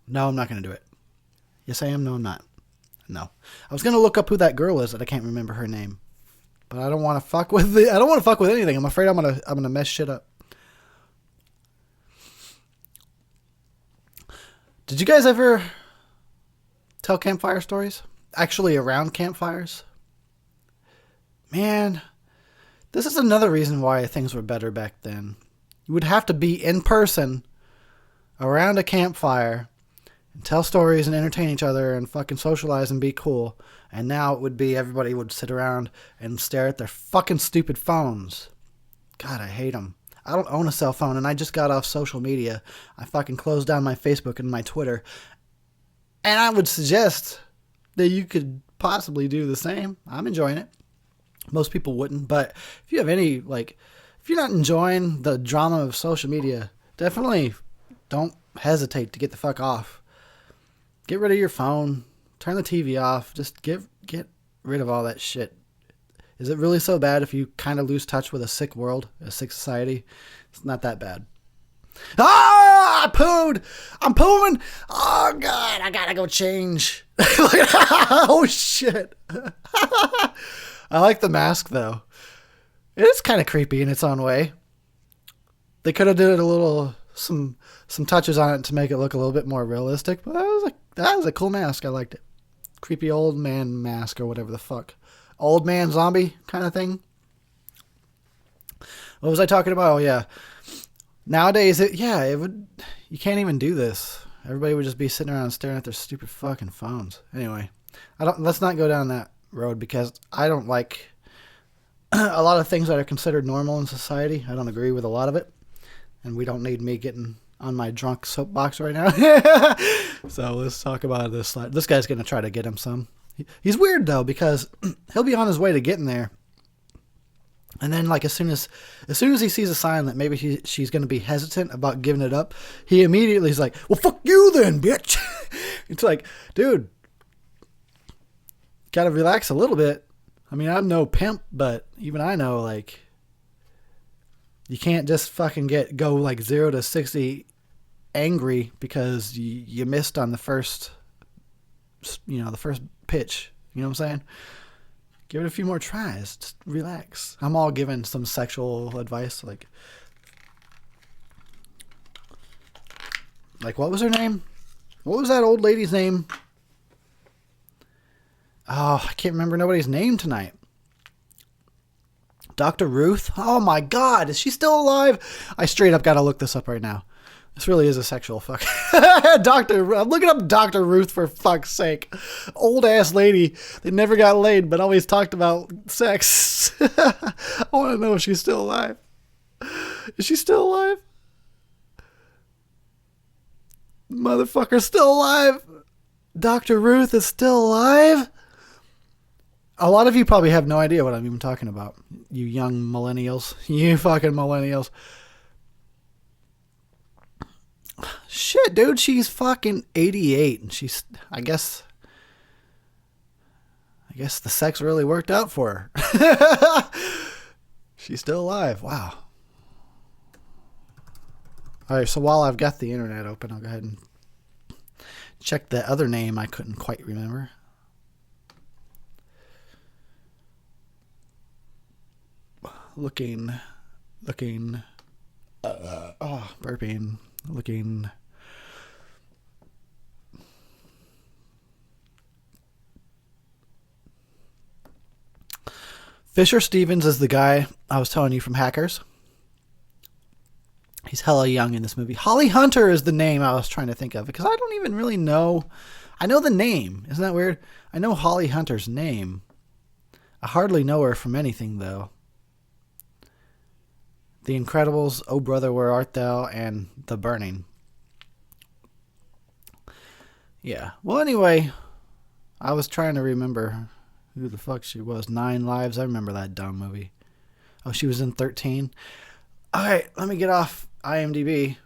No, I'm not gonna do it. Yes, I am. No, I'm not. No. I was going to look up who that girl is that I can't remember her name. But I don't want to fuck with I don't want to fuck with anything. I'm afraid I'm going to mess shit up. Did you guys ever tell campfire stories? Actually around campfires? Man, this is another reason why things were better back then. You would have to be in person around a campfire and tell stories and entertain each other and fucking socialize and be cool. And now it would be everybody would sit around and stare at their fucking stupid phones. God, I hate them. I don't own a cell phone and I just got off social media. I fucking closed down my Facebook and my Twitter. And I would suggest that you could possibly do the same. I'm enjoying it. Most people wouldn't, but if you have any, if you're not enjoying the drama of social media, definitely don't hesitate to get the fuck off. Get rid of your phone. Turn the TV off. Just get rid of all that shit. Is it really so bad if you kind of lose touch with a sick world, a sick society? It's not that bad. Ah! I pooed! I'm pooing! Oh, God. I gotta go change. Oh, shit. I like the mask, though. It is kind of creepy in its own way. They could have did some touches on it to make it look a little bit more realistic, but that was a cool mask. I liked it. Creepy old man mask or whatever the fuck. Old man zombie kind of thing. What was I talking about? Oh, yeah. Nowadays, you can't even do this. Everybody would just be sitting around staring at their stupid fucking phones. Anyway, let's not go down that road because I don't like a lot of things that are considered normal in society. I don't agree with a lot of it. And we don't need me getting on my drunk soapbox right now. So let's talk about this. This guy's going to try to get him some. He's weird, though, because he'll be on his way to getting there. And then, as soon as he sees a sign that maybe she's going to be hesitant about giving it up, he immediately is like, well, fuck you then, bitch. It's like, dude, got to relax a little bit. I mean, I'm no pimp, but even I know, you can't just fucking go 0 to 60 angry because you missed on the first pitch. You know what I'm saying? Give it a few more tries. Just relax. I'm all giving some sexual advice. Like what was her name? What was that old lady's name? Oh, I can't remember nobody's name tonight. Dr. Ruth? Oh my God, is she still alive? I straight up gotta look this up right now. This really is a sexual fuck. I'm looking up Dr. Ruth for fuck's sake. Old ass lady that never got laid but always talked about sex. I want to know if she's still alive. Is she still alive? Motherfucker's still alive. Dr. Ruth is still alive. A lot of you probably have no idea what I'm even talking about. You young millennials. You fucking millennials. Shit, dude, she's fucking 88, and I guess the sex really worked out for her. She's still alive. Wow. All right, so while I've got the internet open, I'll go ahead and check the other name I couldn't quite remember. Looking, burping. Looking. Fisher Stevens is the guy I was telling you from Hackers. He's hella young in this movie. Holly Hunter is the name I was trying to think of because I don't even really know. I know the name. Isn't that weird? I know Holly Hunter's name. I hardly know her from anything, though. The Incredibles, Oh Brother, Where Art Thou, and The Burning. Yeah. Well, anyway, I was trying to remember who the fuck she was. 9 Lives. I remember that dumb movie. Oh, she was in 13. All right, let me get off IMDb,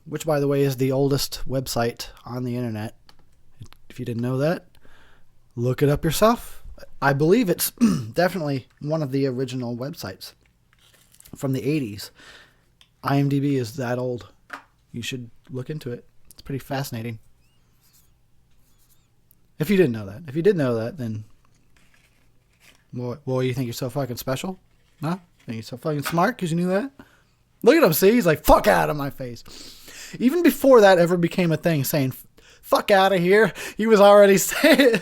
which, by the way, is the oldest website on the internet. If you didn't know that, look it up yourself. I believe it's definitely one of the original websites. From the 80s. IMDb is that old. You should look into it. It's pretty fascinating. If you didn't know that. If you did know that, then... Well, you think you're so fucking special? Huh? Think you're so fucking smart because you knew that? Look at him, see? He's like, fuck out of my face. Even before that ever became a thing, saying, fuck out of here, he was already saying...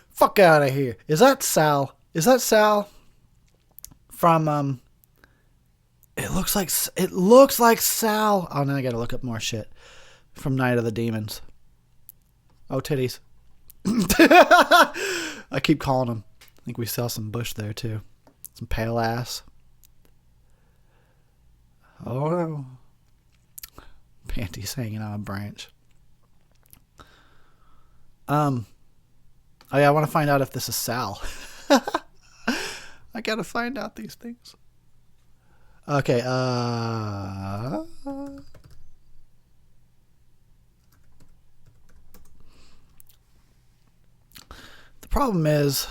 fuck out of here. Is that Sal? Is that Sal? From it looks like Sal. Oh, now I gotta look up more shit from Night of the Demons. Oh, titties. I keep calling them. I think we saw some bush there too. Some pale ass. Oh no. Panties hanging on a branch. Oh yeah, I want to find out if this is Sal. I gotta find out these things. Okay, the problem is,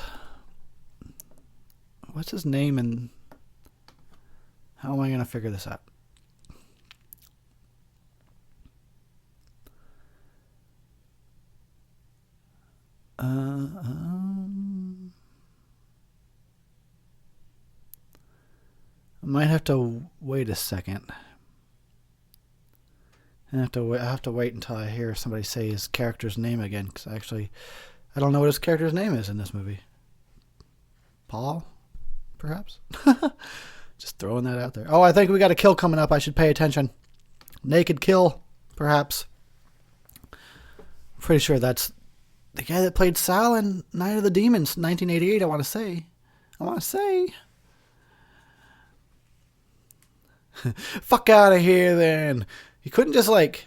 what's his name and how am I gonna figure this out? I might have to wait a second. I have to wait until I hear somebody say his character's name again, because I don't know what his character's name is in this movie. Paul, perhaps? Just throwing that out there. Oh, I think we got a kill coming up. I should pay attention. Naked kill, perhaps. Pretty sure that's the guy that played Sal in Night of the Demons, 1988, I want to say. Fuck out of here, then. You couldn't just, like...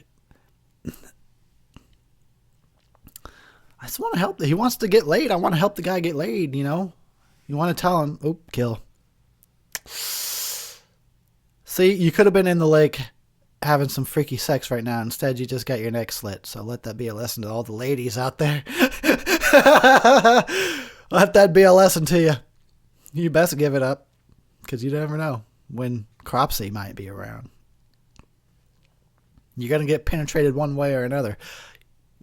I just want to help. He wants to get laid. I want to help the guy get laid, you know? You want to tell him, oh, kill. See, you could have been in the lake having some freaky sex right now. Instead, you just got your neck slit. So let that be a lesson to all the ladies out there. Let that be a lesson to you. You best give it up, because you never know when Cropsy might be around. You're going to get penetrated one way or another.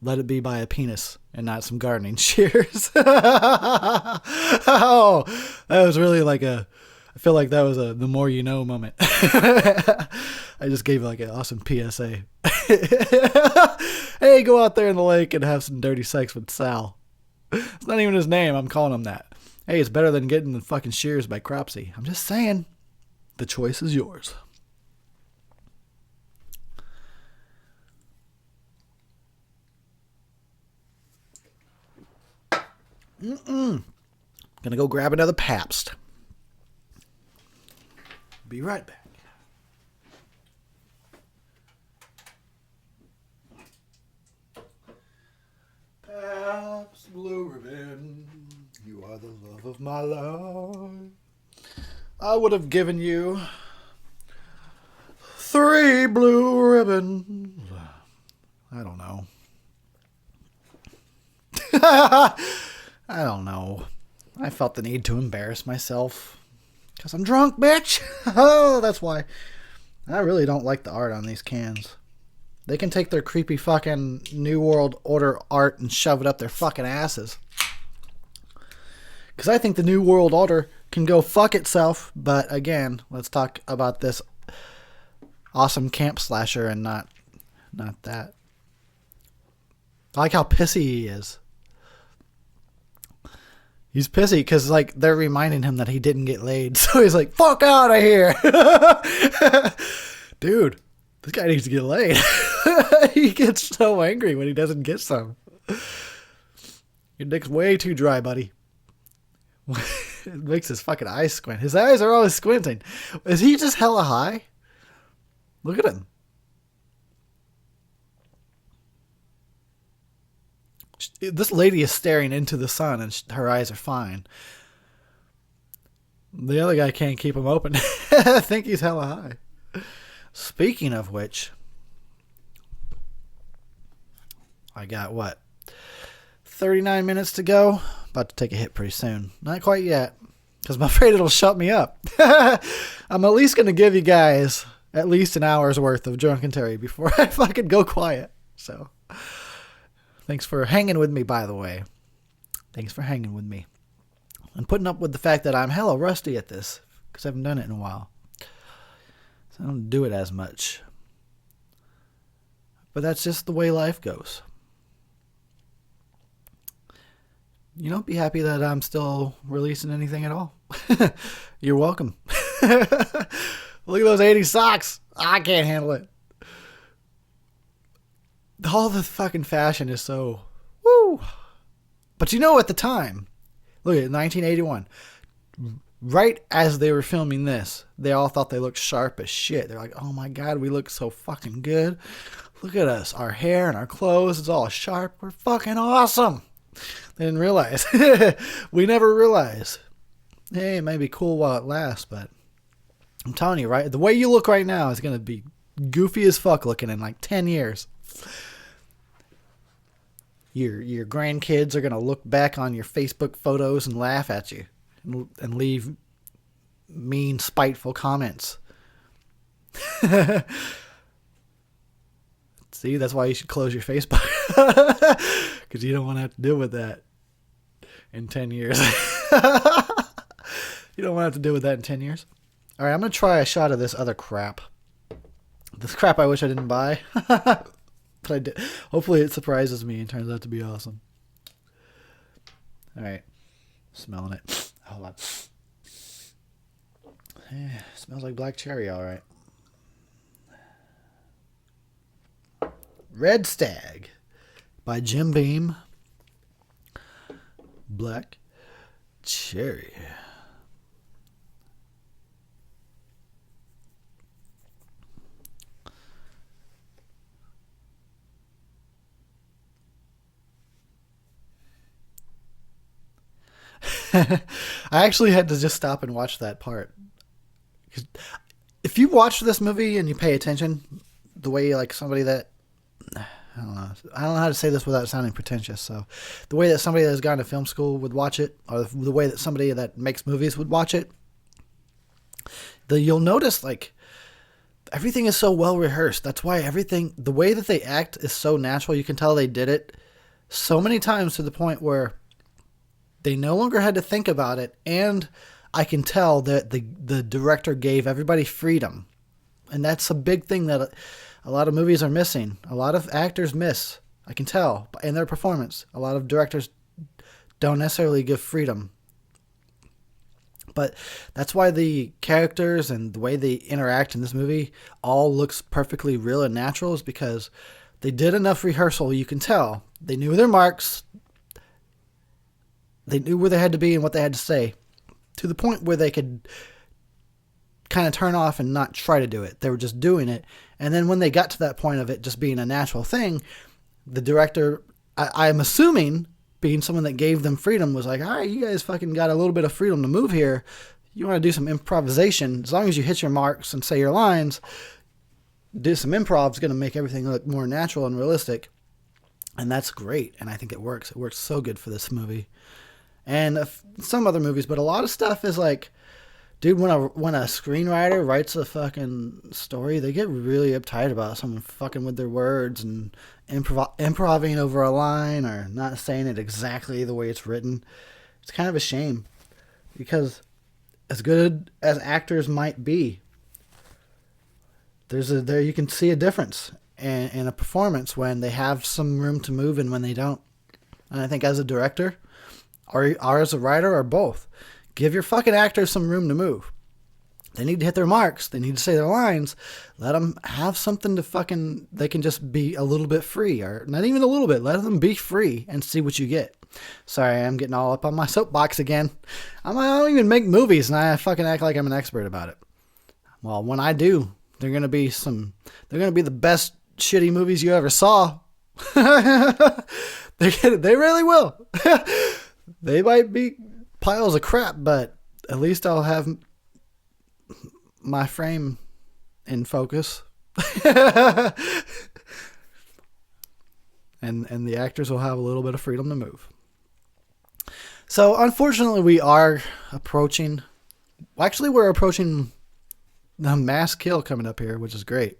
Let it be by a penis and not some gardening shears. Oh, that was really like I feel like that was the more you know moment. I just gave like an awesome PSA. Hey, go out there in the lake and have some dirty sex with Sal. It's not even his name. I'm calling him that. Hey, it's better than getting the fucking shears by Cropsy. I'm just saying. The choice is yours. Gonna go grab another Pabst. Be right back. Pabst Blue Ribbon, you are the love of my life. I would have given you 3 blue ribbons. I don't know. I don't know. I felt the need to embarrass myself. Because I'm drunk, bitch. Oh, that's why. I really don't like the art on these cans. They can take their creepy fucking New World Order art and shove it up their fucking asses. Because I think the New World Order can go fuck itself. But again, let's talk about this awesome camp slasher and not that. I like how pissy he is. He's pissy because, like, they're reminding him that he didn't get laid. So he's like, fuck out of here. Dude, this guy needs to get laid. He gets so angry when he doesn't get some. Your dick's way too dry, buddy. It makes his fucking eyes squint. His eyes are always squinting. Is he just hella high? Look at him. This lady is staring into the sun and her eyes are fine. The other guy can't keep them open. I think he's hella high. Speaking of which, I got 39 minutes to go. About to take a hit pretty soon. Not quite yet, because I'm afraid it'll shut me up. I'm at least going to give you guys at least an hour's worth of Drunkentary before I fucking go quiet. So, thanks for hanging with me, by the way. Thanks for hanging with me. And putting up with the fact that I'm hella rusty at this, because I haven't done it in a while. So I don't do it as much. But that's just the way life goes. You don't be happy that I'm still releasing anything at all. You're welcome. Look at those 80s socks. I can't handle it. All the fucking fashion is so... Woo! But you know, at the time, look at 1981. Right as they were filming this, they all thought they looked sharp as shit. They're like, oh my God, we look so fucking good. Look at us. Our hair and our clothes, it's all sharp. We're fucking awesome. They didn't realize. We never realize. Hey, it may be cool while it lasts, but I'm telling you, right? The way you look right now is going to be goofy as fuck looking in like 10 years. Your grandkids are going to look back on your Facebook photos and laugh at you and leave mean, spiteful comments. See, that's why you should close your Facebook. Because you don't want to have to deal with that in 10 years. You don't want to have to deal with that in 10 years. All right, I'm going to try a shot of this other crap. This crap I wish I didn't buy. But I did. Hopefully it surprises me and turns out to be awesome. All right. Smelling it. Hold on. Yeah, smells like black cherry, all right. Red Stag by Jim Beam. Black cherry. I actually had to just stop and watch that part. If you watch this movie and you pay attention, the way like somebody that I don't know how to say this without sounding pretentious. So the way that somebody that has gone to film school would watch it, or the way that somebody that makes movies would watch it, you'll notice like everything is so well rehearsed. That's why the way that they act is so natural. You can tell they did it so many times to the point where they no longer had to think about it. And I can tell that the director gave everybody freedom. And that's a big thing that a lot of movies are missing. A lot of actors miss. I can tell in their performance. A lot of directors don't necessarily give freedom. But that's why the characters and the way they interact in this movie all looks perfectly real and natural, is because they did enough rehearsal. You can tell they knew their marks. They knew where they had to be and what they had to say, to the point where they could kind of turn off and not try to do it. They were just doing it. And then when they got to that point of it just being a natural thing, the director, I'm assuming, being someone that gave them freedom, was like, all right, you guys fucking got a little bit of freedom to move here. You want to do some improvisation. As long as you hit your marks and say your lines, do some improv is going to make everything look more natural and realistic. And that's great. And I think it works. It works so good for this movie. And some other movies, but a lot of stuff is like, dude, when a screenwriter writes a fucking story, they get really uptight about someone fucking with their words and improvising over a line or not saying it exactly the way it's written. It's kind of a shame, because as good as actors might be, there you can see a difference in a performance when they have some room to move and when they don't. And I think as a director or as a writer or both, give your fucking actors some room to move. They need to hit their marks. They need to say their lines. Let them have something to fucking... They can just be a little bit free. Or not even a little bit. Let them be free and see what you get. Sorry, I'm getting all up on my soapbox again. I don't even make movies and I fucking act like I'm an expert about it. Well, when I do, they're going to be the best shitty movies you ever saw. They really will. They might be piles of crap, but at least I'll have my frame in focus. and the actors will have a little bit of freedom to move. So unfortunately we're approaching the mass kill coming up here, which is great.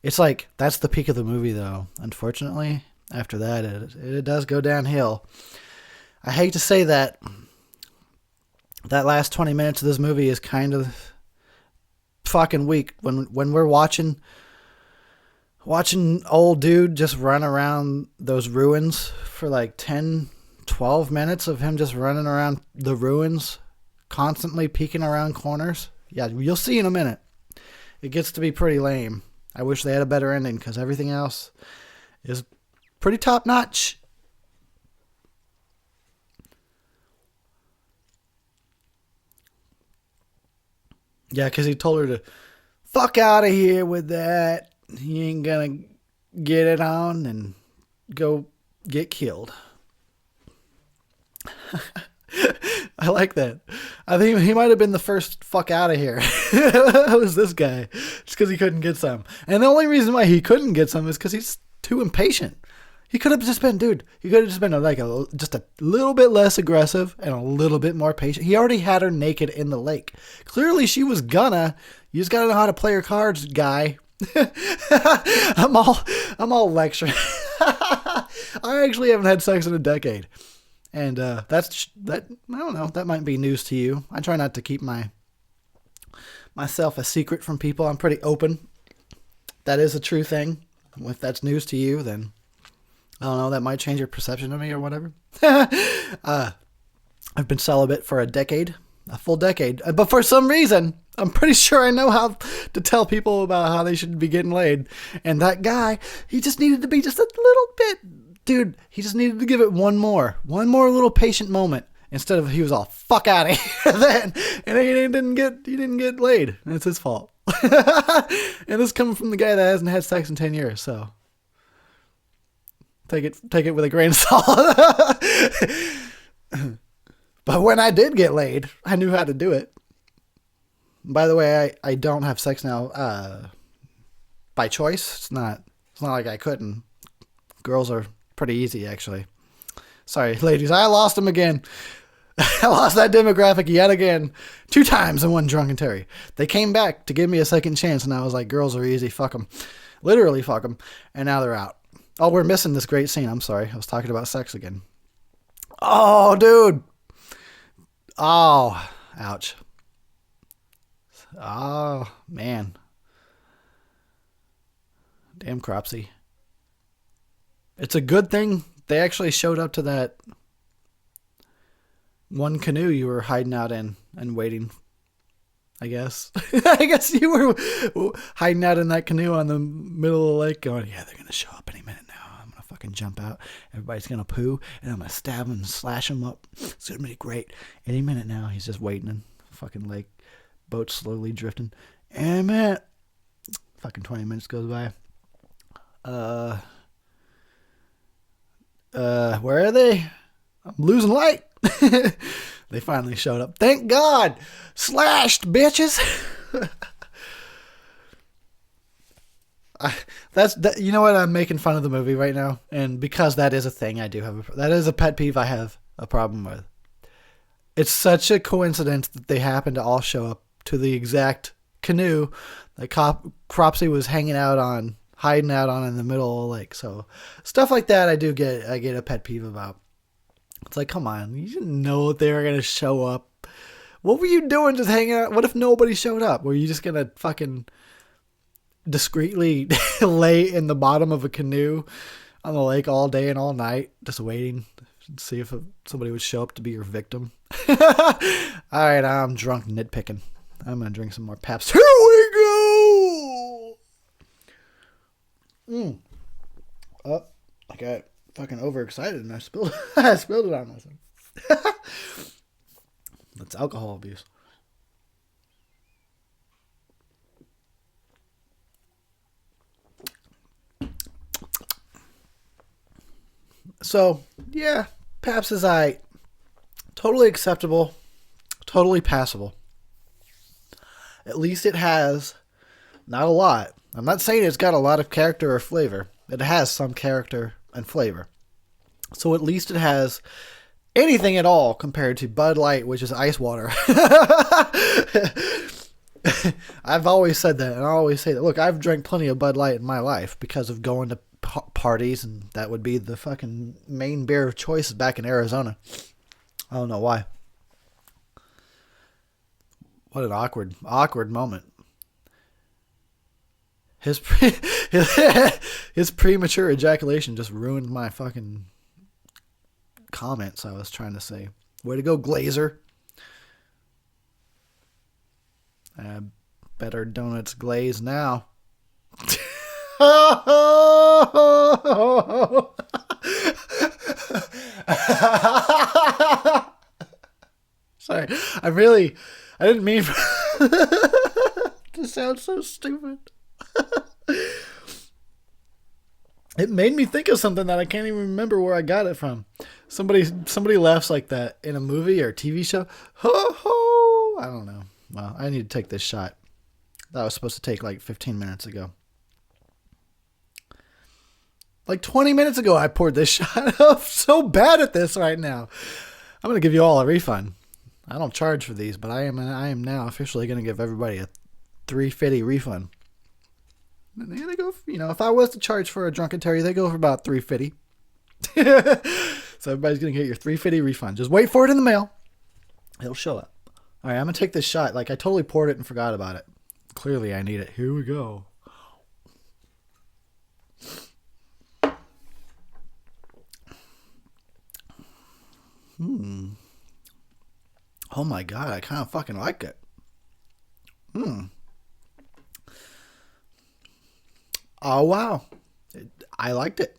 It's like, that's the peak of the movie though. Unfortunately, after that, it does go downhill. I hate to say that last 20 minutes of this movie is kind of fucking weak. When we're watching old dude just run around those ruins for like 10, 12 minutes of him just running around the ruins, constantly peeking around corners. Yeah, you'll see in a minute. It gets to be pretty lame. I wish they had a better ending, because everything else is pretty top notch. Yeah, because he told her to fuck out of here with that. He ain't gonna get it on and go get killed. I like that. I think he might have been the first fuck out of here. That was this guy. Just because he couldn't get some. And the only reason why he couldn't get some is because he's too impatient. He could have just been just a little bit less aggressive and a little bit more patient. He already had her naked in the lake. Clearly she was gonna. You just gotta know how to play your cards, guy. I'm all lecturing. I actually haven't had sex in a decade. And that I don't know, that might be news to you. I try not to keep myself a secret from people. I'm pretty open. That is a true thing. If that's news to you, then I don't know, that might change your perception of me or whatever. I've been celibate for a full decade. But for some reason, I'm pretty sure I know how to tell people about how they should be getting laid. And that guy, he just needed to be just a little bit... Dude, he just needed to give it one more little patient moment, instead of he was all fuck out of here then, and he didn't get laid. And it's his fault. And this coming from the guy that hasn't had sex in 10 years, so take it with a grain of salt. But when I did get laid, I knew how to do it. By the way, I don't have sex now by choice. It's not like I couldn't. Girls are pretty easy, actually. Sorry, ladies, I lost them again. I lost that demographic yet again. 2 times in one Drunkentary. They came back to give me a second chance, and I was like, girls are easy, fuck them. Literally fuck them. And now they're out. Oh, we're missing this great scene. I'm sorry. I was talking about sex again. Oh, dude. Oh, ouch. Oh, man. Damn Cropsy. It's a good thing they actually showed up to that one canoe you were hiding out in and waiting, I guess. I guess you were hiding out in that canoe on the middle of the lake going, yeah, they're going to show up any minute now. I'm going to fucking jump out. Everybody's gonna poo, and I'm gonna stab him and slash him up. It's gonna be great. Any minute now, he's just waiting in the fucking lake. Boat slowly drifting. Any minute. Fucking 20 minutes goes by. Where are they? I'm losing light. They finally showed up. Thank God. Slashed, bitches. You know what? I'm making fun of the movie right now, and because that is a thing, I do have that is a pet peeve I have a problem with. It's such a coincidence that they happen to all show up to the exact canoe that Cropsy was hiding out on in the middle of the lake. So stuff like that, I get a pet peeve about. It's like, come on, you didn't know they were gonna show up. What were you doing just hanging out? What if nobody showed up? Were you just gonna fucking discreetly lay in the bottom of a canoe on the lake all day and all night, just waiting to see if somebody would show up to be your victim? All right, I'm drunk nitpicking. I'm gonna drink some more Pabst. Here we go. Oh, I got fucking overexcited and I spilled it on myself. That's alcohol abuse. So, yeah, Pabst is totally acceptable, totally passable. At least it has, not a lot. I'm not saying it's got a lot of character or flavor. It has some character and flavor. So at least it has anything at all compared to Bud Light, which is ice water. I've always said that, and I always say that. Look, I've drank plenty of Bud Light in my life because of going to parties, and that would be the fucking main beer of choice back in Arizona. I don't know why. What an awkward moment. His premature ejaculation just ruined my fucking comments I was trying to say. Way to go, Glazer. Better donuts glaze now. Sorry. I didn't mean to sound so stupid. It made me think of something that I can't even remember where I got it from. Somebody laughs like that in a movie or a TV show. Ho ho! I don't know. Well, I need to take this shot. That was supposed to take like 15 minutes ago. Like 20 minutes ago, I poured this shot. I'm so bad at this right now. I'm going to give you all a refund. I don't charge for these, but I am now officially going to give everybody a $3.50 refund. And they go, if I was to charge for a Drunkentary, they go for about $3.50. So everybody's going to get your $3.50 refund. Just wait for it in the mail. It'll show up. All right, I'm going to take this shot. Like, I totally poured it and forgot about it. Clearly, I need it. Here we go. Oh my God, I kind of fucking like it. Oh wow. I liked it.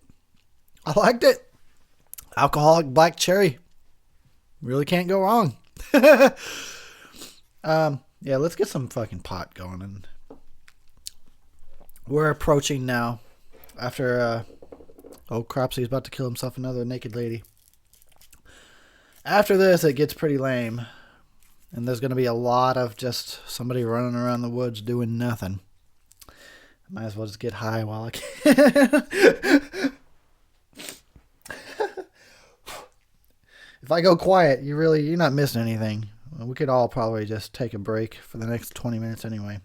Alcoholic black cherry. Really can't go wrong. Yeah, let's get some fucking pot going. And we're approaching now after Cropsy's about to kill himself another naked lady. After this, it gets pretty lame. And there's going to be a lot of just somebody running around the woods doing nothing. Might as well just get high while I can. If I go quiet, you're not missing anything. We could all probably just take a break for the next 20 minutes anyway.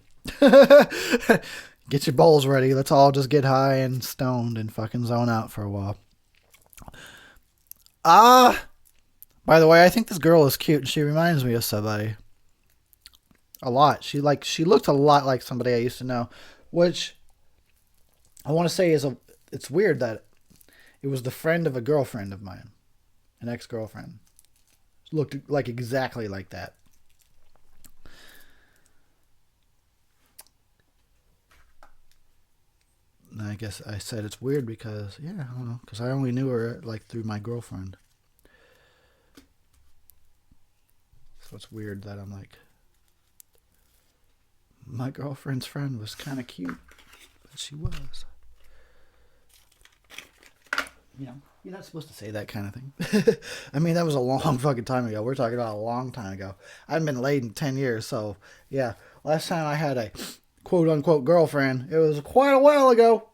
Get your bowls ready. Let's all just get high and stoned and fucking zone out for a while. By the way, I think this girl is cute and she reminds me of somebody. A lot. She looked a lot like somebody I used to know, which I want to say it's weird that it was the friend of a girlfriend of mine, an ex-girlfriend. Looked like exactly like that. And I guess I said it's weird because, yeah, I don't know, because I only knew her like through my girlfriend. So it's weird that I'm like, my girlfriend's friend was kind of cute, but she was. You know, you're not supposed to say that kind of thing. I mean, that was a long fucking time ago. We're talking about a long time ago. I haven't been laid in 10 years, so yeah. Last time I had a quote-unquote girlfriend, it was quite a while ago.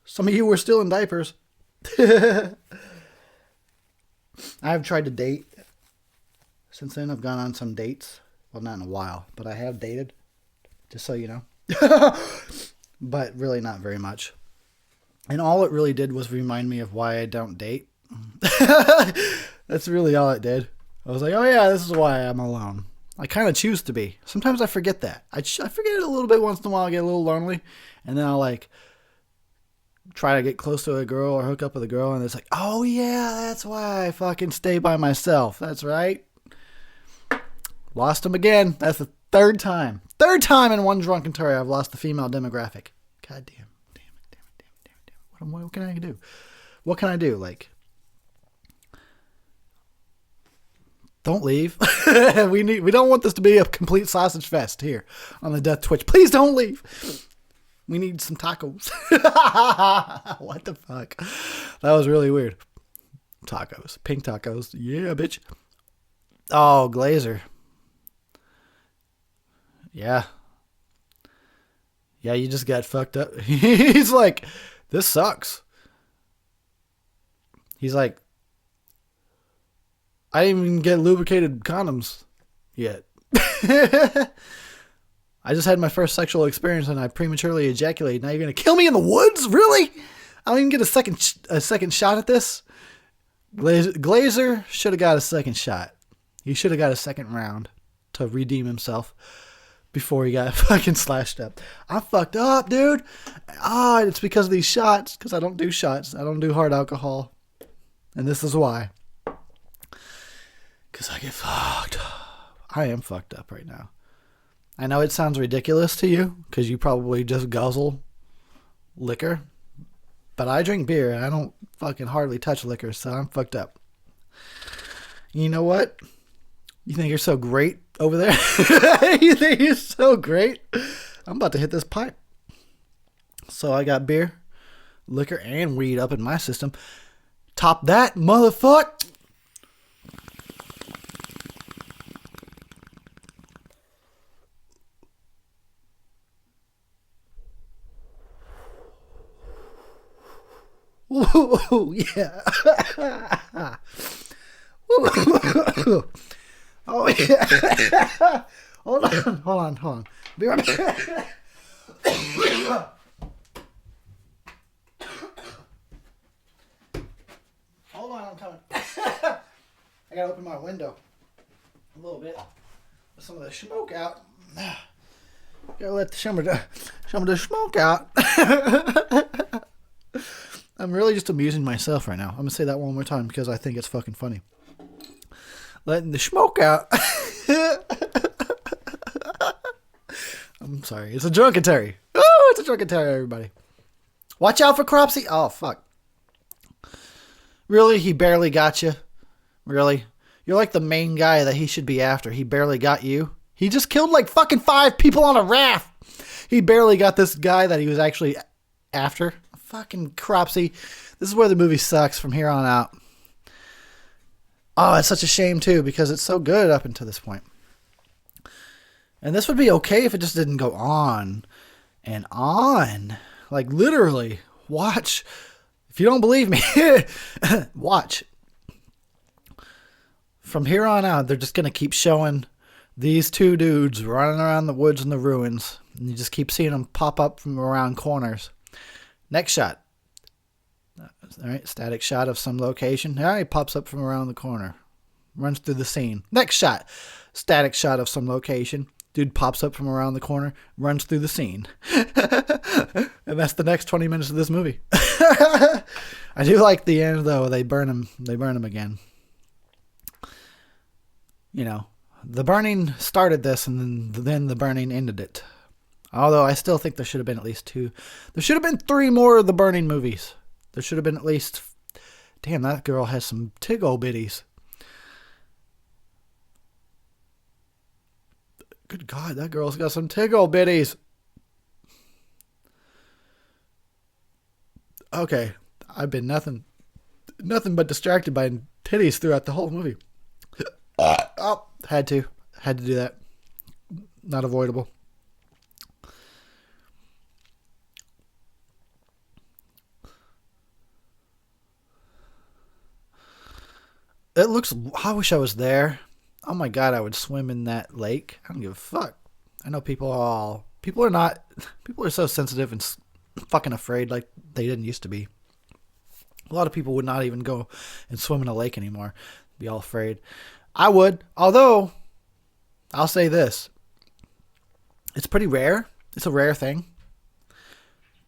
Some of you were still in diapers. I've tried to date. Since then, I've gone on some dates. Well, not in a while, but I have dated. Just so you know. But really not very much. And all it really did was remind me of why I don't date. That's really all it did. I was like, oh yeah, this is why I'm alone. I kind of choose to be. Sometimes I forget that. I forget it a little bit once in a while. I get a little lonely. And then I'll like try to get close to a girl or hook up with a girl. And it's like, oh yeah, that's why I fucking stay by myself. That's right. Lost him again. That's the third time. Third time in one Drunkentary I've lost the female demographic. God damn. What can I do? What can I do? Like, don't leave. We don't want this to be a complete sausage fest here on the Death Twitch. Please don't leave. We need some tacos. What the fuck? That was really weird. Tacos. Pink tacos. Yeah, bitch. Oh, Glazer. Yeah. Yeah, you just got fucked up. He's like, this sucks. He's like, I didn't even get lubricated condoms yet. I just had my first sexual experience and I prematurely ejaculated. Now you're going to kill me in the woods? Really? I don't even get a second shot at this? Glazer should have got a second shot. He should have got a second round to redeem himself before he got fucking slashed up. I'm fucked up, dude. It's because of these shots. Because I don't do shots. I don't do hard alcohol. And this is why. Because I get fucked up. I am fucked up right now. I know it sounds ridiculous to you. Because you probably just guzzle liquor. But I drink beer. And I don't fucking hardly touch liquor. So I'm fucked up. You know what? You think you're so great over there? You think you're so great? I'm about to hit this pipe. So I got beer, liquor, and weed up in my system. Top that, motherfucker. Ooh, yeah. Oh, yeah. Hold on. Be right back. Hold on, I'm coming. I gotta open my window a little bit. Let some of the smoke out. Gotta let some of the smoke out. I'm really just amusing myself right now. I'm gonna say that one more time because I think it's fucking funny. Letting the smoke out. I'm sorry. It's a Drunkentary. Oh, it's a Drunkentary, everybody. Watch out for Cropsy. Oh, fuck. Really? He barely got you? Really? You're like the main guy that he should be after. He barely got you. He just killed like fucking 5 people on a raft. He barely got this guy that he was actually after. Fucking Cropsy. This is where the movie sucks from here on out. Oh, it's such a shame, too, because it's so good up until this point. And this would be okay if it just didn't go on and on. Like, literally, watch. If you don't believe me, watch. From here on out, they're just going to keep showing these 2 dudes running around the woods and the ruins. And you just keep seeing them pop up from around corners. Next shot. All right, static shot of some location. He pops up from around the corner. Runs through the scene. Next shot. Static shot of some location. Dude pops up from around the corner. Runs through the scene. And that's the next 20 minutes of this movie. I do like the end, though. They burn him. They burn him again. You know, the burning started this, and then the burning ended it. Although I still think there should have been at least 2. There should have been 3 more of the Burning movies. There should have been at least... Damn, that girl has some tiggle bitties. Good God, that girl's got some tiggle bitties. Okay, I've been nothing but distracted by titties throughout the whole movie. Oh, had to do that. Not avoidable. It looks... I wish I was there. Oh my God, I would swim in that lake. I don't give a fuck. I know people are so sensitive and fucking afraid like they didn't used to be. A lot of people would not even go and swim in a lake anymore. Be all afraid. I would, although I'll say this. It's pretty rare. It's a rare thing.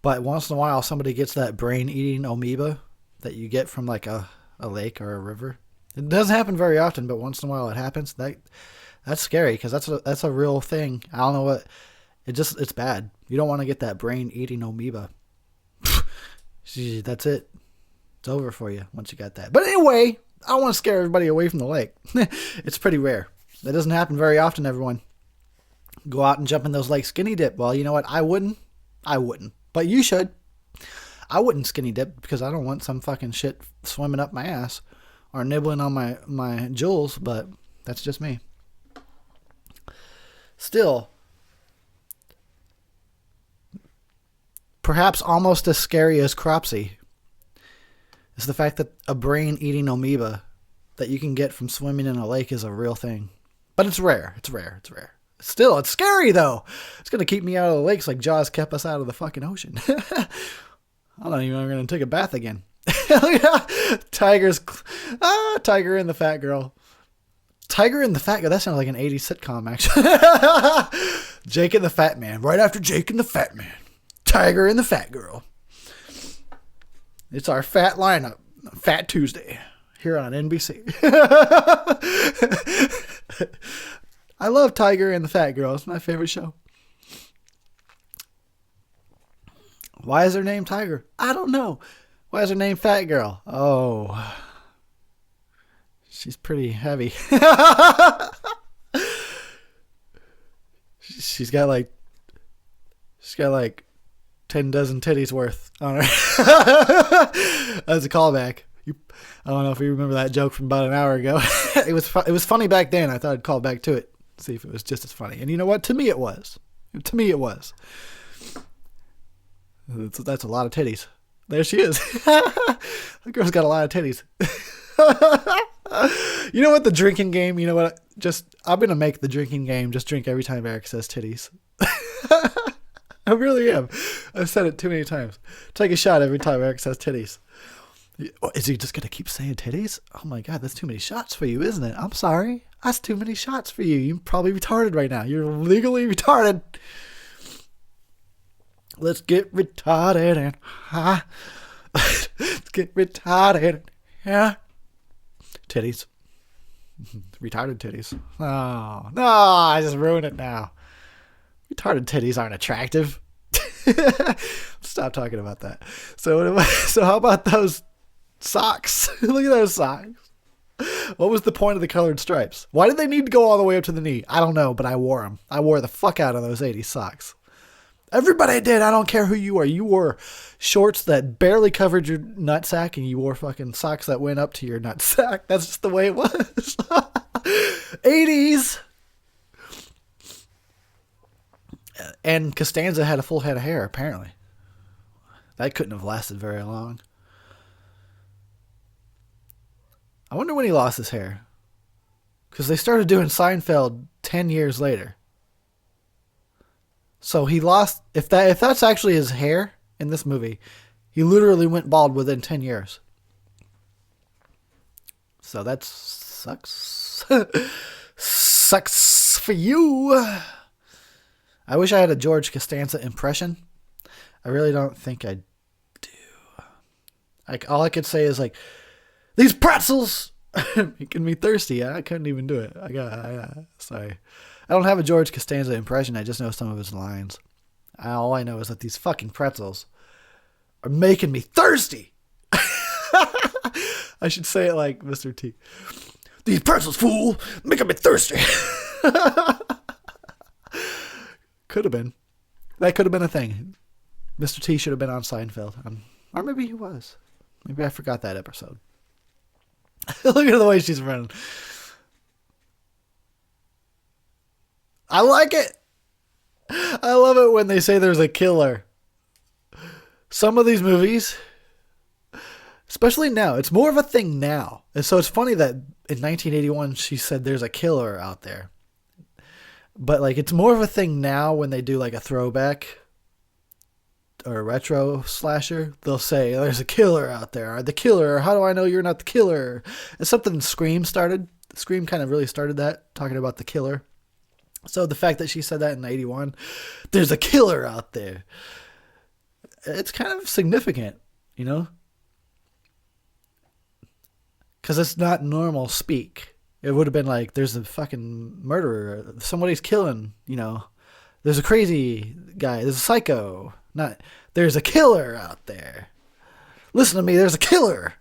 But once in a while somebody gets that brain-eating amoeba that you get from like a lake or a river. It doesn't happen very often, but once in a while it happens. That's scary because that's a real thing. I don't know what. It's bad. You don't want to get that brain-eating amoeba. That's it. It's over for you once you got that. But anyway, I don't want to scare everybody away from the lake. It's pretty rare. That doesn't happen very often, everyone. Go out and jump in those lakes, skinny dip. Well, you know what? I wouldn't. But you should. I wouldn't skinny dip because I don't want some fucking shit swimming up my ass or nibbling on my jewels, but that's just me. Still, perhaps almost as scary as Cropsy is the fact that a brain-eating amoeba that you can get from swimming in a lake is a real thing. But it's rare. Still, it's scary, though. It's going to keep me out of the lakes like Jaws kept us out of the fucking ocean. I'm not even going to take a bath again. Tiger and the Fat Girl. Tiger and the Fat Girl. That sounds like an 80s sitcom, actually. Jake and the Fat Man. Right after Jake and the Fat Man. Tiger and the Fat Girl. It's our fat lineup. Fat Tuesday. Here on NBC. I love Tiger and the Fat Girl. It's my favorite show. Why is her name Tiger? I don't know. Why is her name Fat Girl? Oh. She's pretty heavy. She's got like 10 dozen titties worth on her. That's a callback. I don't know if you remember that joke from about an hour ago. It was funny back then. I thought I'd call back to it, see if it was just as funny. And you know what? To me it was. That's a lot of titties. There she is. The girl's got a lot of titties. You know what? The drinking game, you know what? I'm going to make the drinking game just drink every time Eric says titties. I really am. I've said it too many times. Take a shot every time Eric says titties. Is he just going to keep saying titties? Oh my God, that's too many shots for you, isn't it? I'm sorry. That's too many shots for you. You're probably retarded right now. You're legally retarded. Let's get retarded and high. Let's get retarded. Yeah. Titties. Retarded titties. Oh, no, I just ruined it now. Retarded titties aren't attractive. Stop talking about that. So how about those socks? Look at those socks. What was the point of the colored stripes? Why did they need to go all the way up to the knee? I don't know, but I wore them. I wore the fuck out of those 80s socks. Everybody did. I don't care who you are. You wore shorts that barely covered your nutsack, and you wore fucking socks that went up to your nutsack. That's just the way it was. 80s. And Costanza had a full head of hair, apparently. That couldn't have lasted very long. I wonder when he lost his hair. Because they started doing Seinfeld 10 years later. So he lost... If that's actually his hair in this movie, he literally went bald within 10 years. So that sucks. Sucks for you. I wish I had a George Costanza impression. I really don't think I do. All I could say is like, these pretzels making me thirsty. I couldn't even do it. Sorry. I don't have a George Costanza impression. I just know some of his lines. All I know is that these fucking pretzels are making me thirsty. I should say it like Mr. T. These pretzels, fool, making me thirsty. Could have been. That could have been a thing. Mr. T should have been on Seinfeld. Or maybe he was. Maybe I forgot that episode. Look at the way she's running. I like it. I love it when they say there's a killer. Some of these movies, especially now, it's more of a thing now. And so it's funny that in 1981 she said there's a killer out there. But like it's more of a thing now when they do like a throwback or a retro slasher. They'll say there's a killer out there. The killer, how do I know you're not the killer? It's something Scream started. Scream kind of really started that, talking about the killer. So the fact that she said that in 81, there's a killer out there. It's kind of significant, you know? Because it's not normal speak. It would have been like, there's a fucking murderer. Somebody's killing, you know. There's a crazy guy. There's a psycho. Not, there's a killer out there. Listen to me, there's a killer.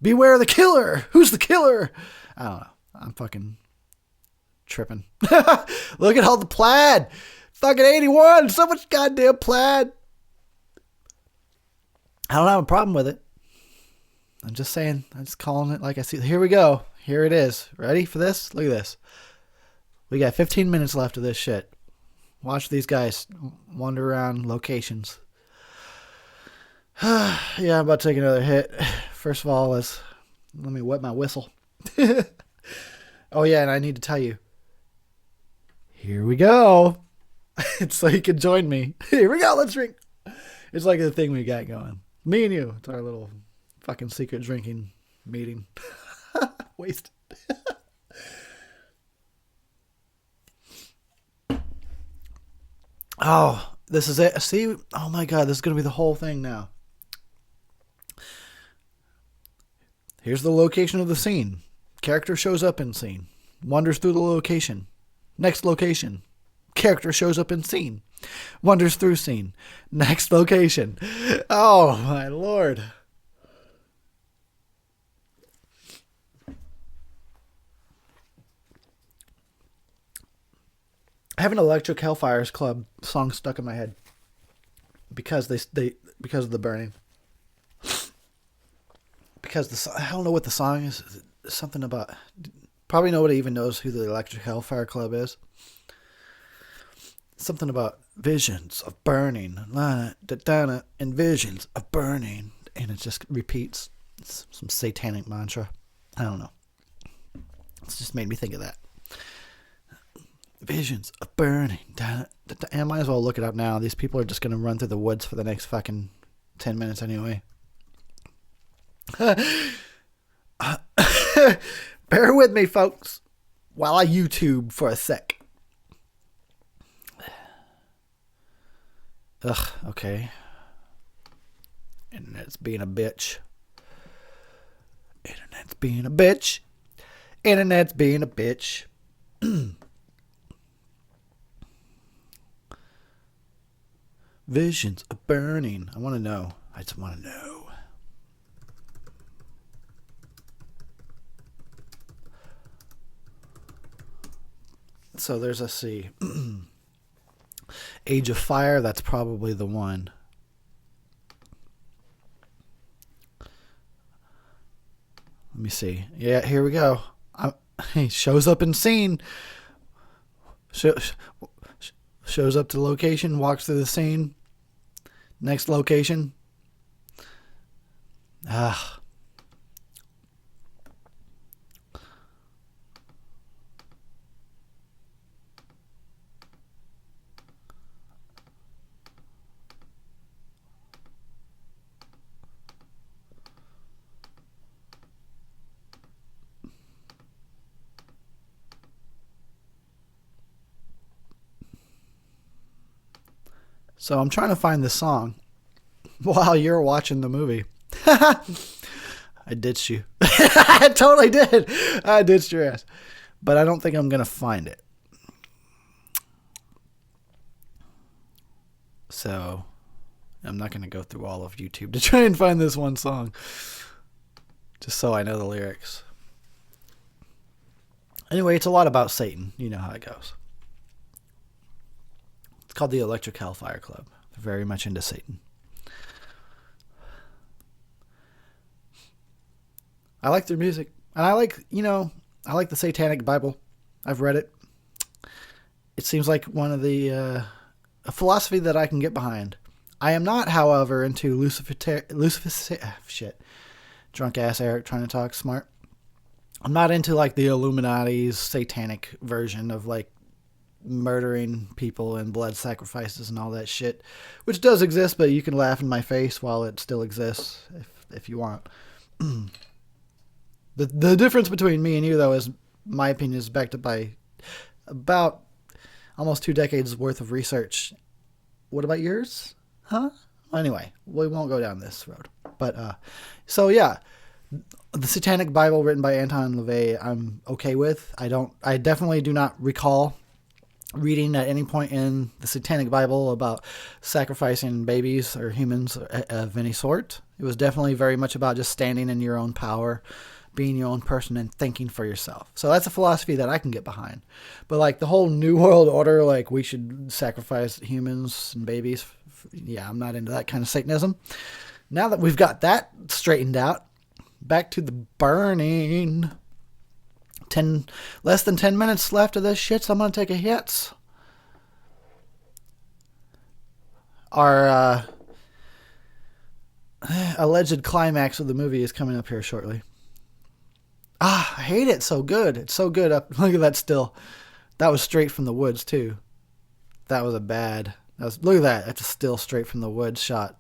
Beware the killer. Who's the killer? I don't know. I'm fucking tripping. Look at all the plaid. Fucking 81. So much goddamn plaid. I don't have a problem with it. I'm just saying. I'm just calling it like I see. Here we go. Here it is. Ready for this? Look at this. We got 15 minutes left of this shit. Watch these guys wander around locations. Yeah, I'm about to take another hit. First of all, let me wet my whistle. Oh yeah, and I need to tell you. Here we go. It's so you can join me. Here we go. Let's drink. It's like the thing we got going. Me and you. It's our little fucking secret drinking meeting. Wasted. Oh, this is it. See? Oh my God, this is going to be the whole thing now. Here's the location of the scene. Character shows up in scene. Wanders through the location. Next location. Character shows up in scene. Wanders through scene. Next location. Oh my Lord. I have an Electric Hellfires Club song stuck in my head because because of the burning. Because I don't know what the song is. Something about, probably nobody even knows who the Electric Hellfire Club is. Something about visions of burning, and visions of burning, and it just repeats. It's some satanic mantra. I don't know. It's just made me think of that. Visions of burning. I might as well look it up now. These people are just going to run through the woods for the next fucking 10 minutes anyway. Bear with me, folks, while I YouTube for a sec. Ugh, okay. Internet's being a bitch. Internet's being a bitch. Internet's being a bitch. Visions of burning. I want to know. I just want to know. So there's a C. Age of Fire. That's probably the one. Let me see. Yeah, here we go. He shows up in scene. Shows up to location. Walks through the scene. Next location. Ah. So I'm trying to find the song while you're watching the movie. I ditched you. I totally did. I ditched your ass. But I don't think I'm going to find it. So I'm not going to go through all of YouTube to try and find this one song, just so I know the lyrics. Anyway, it's a lot about Satan. You know how it goes. It's called the Electric Hellfire Club. They're very much into Satan. I like their music. And I like the Satanic Bible. I've read it. It seems like one of the a philosophy that I can get behind. I am not, however, into shit. Drunk ass Eric trying to talk smart. I'm not into like the Illuminati's satanic version of like murdering people and blood sacrifices and all that shit, which does exist, but you can laugh in my face while it still exists if you want. The difference between me and you, though, is my opinion is backed up by about almost 2 decades worth of research. What about yours? Huh? Anyway, we won't go down this road. But, so yeah, the Satanic Bible written by Anton LaVey, I'm okay with. I definitely do not recall reading at any point in the Satanic Bible about sacrificing babies or humans of any sort. It was definitely very much about just standing in your own power, being your own person and thinking for yourself. So that's a philosophy that I can get behind. But like the whole New World Order, like we should sacrifice humans and babies. Yeah, I'm not into that kind of Satanism. Now that we've got that straightened out, back to the burning. Less than 10 minutes left of this shit, so I'm going to take a hit. Our alleged climax of the movie is coming up here shortly. I hate it. So good. It's so good. Look at that still. That was straight from the woods, too. That was a bad. Look at that. That's a still straight from the woods shot.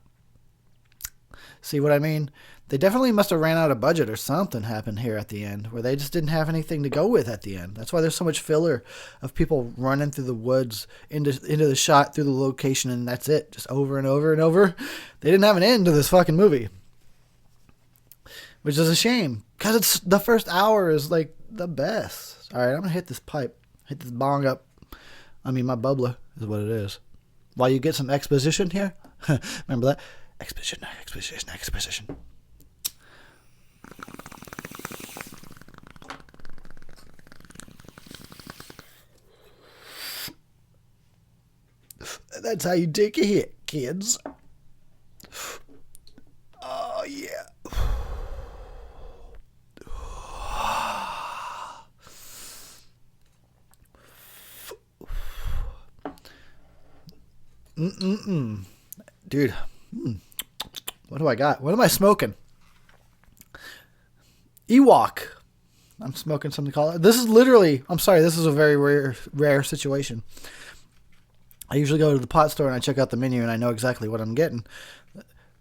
See what I mean? They definitely must have ran out of budget or something happened here at the end where they just didn't have anything to go with at the end. That's why there's so much filler of people running through the woods into the shot through the location, and that's it. Just over and over and over. They didn't have an end to this fucking movie. Which is a shame, because it's the first hour is like the best. All right, I'm going to hit this pipe. Hit this bong up. I mean, my bubbler is what it is. While you get some exposition here. Remember that? Exposition. That's how you take a hit, kids. Oh, yeah. Dude, what do I got? What am I smoking? Ewok. I'm smoking something called. This is literally. I'm sorry. This is a very rare situation. I usually go to the pot store and I check out the menu and I know exactly what I'm getting.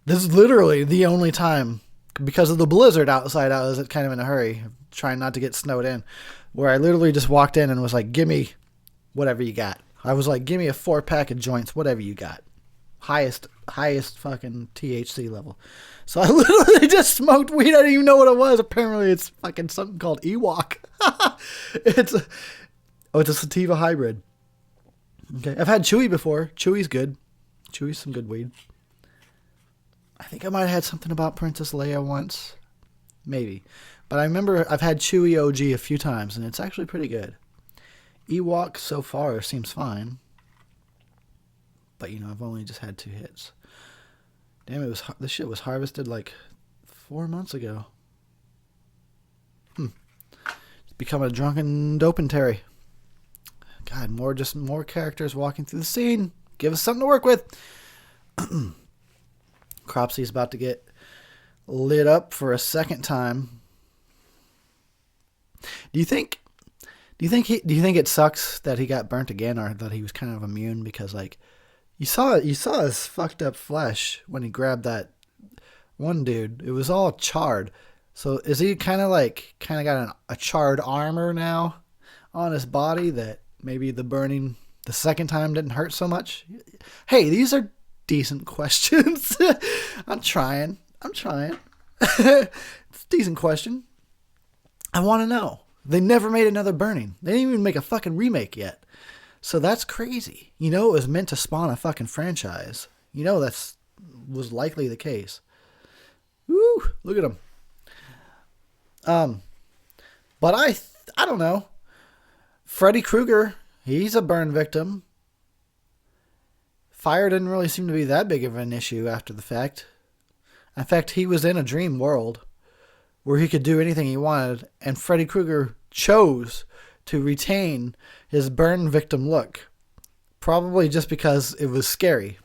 This is literally the only time, because of the blizzard outside. I was kind of in a hurry, trying not to get snowed in, where I literally just walked in and was like, "Give me whatever you got." I was like, "Give me a 4-pack of joints, whatever you got." Highest fucking THC level. So I literally just smoked weed. I didn't even know what it was. Apparently it's fucking something called Ewok. It's a sativa hybrid. Okay. I've had Chewy before. Chewy's good. Chewy's some good weed. I think I might have had something about Princess Leia once. Maybe. But I remember I've had Chewy OG a few times and it's actually pretty good. Ewok so far seems fine. But, I've only just had 2 hits. Damn, this shit was harvested like 4 months ago. It's become a drunken Drunkentary. God, more characters walking through the scene. Give us something to work with. Cropsy's about to get lit up for a second time. Do you think it sucks that he got burnt again, or that he was kind of immune because like you saw his fucked up flesh when he grabbed that one dude. It was all charred. So is he kind of got a charred armor now on his body that maybe the burning the second time didn't hurt so much? Hey, these are decent questions. I'm trying. It's a decent question. I want to know. They never made another burning. They didn't even make a fucking remake yet. So that's crazy. You know, it was meant to spawn a fucking franchise. You know, was likely the case. Woo! Look at him. But I don't know. Freddy Krueger, he's a burn victim. Fire didn't really seem to be that big of an issue after the fact. In fact, he was in a dream world where he could do anything he wanted, and Freddy Krueger chose to retain his burn victim look. Probably just because it was scary.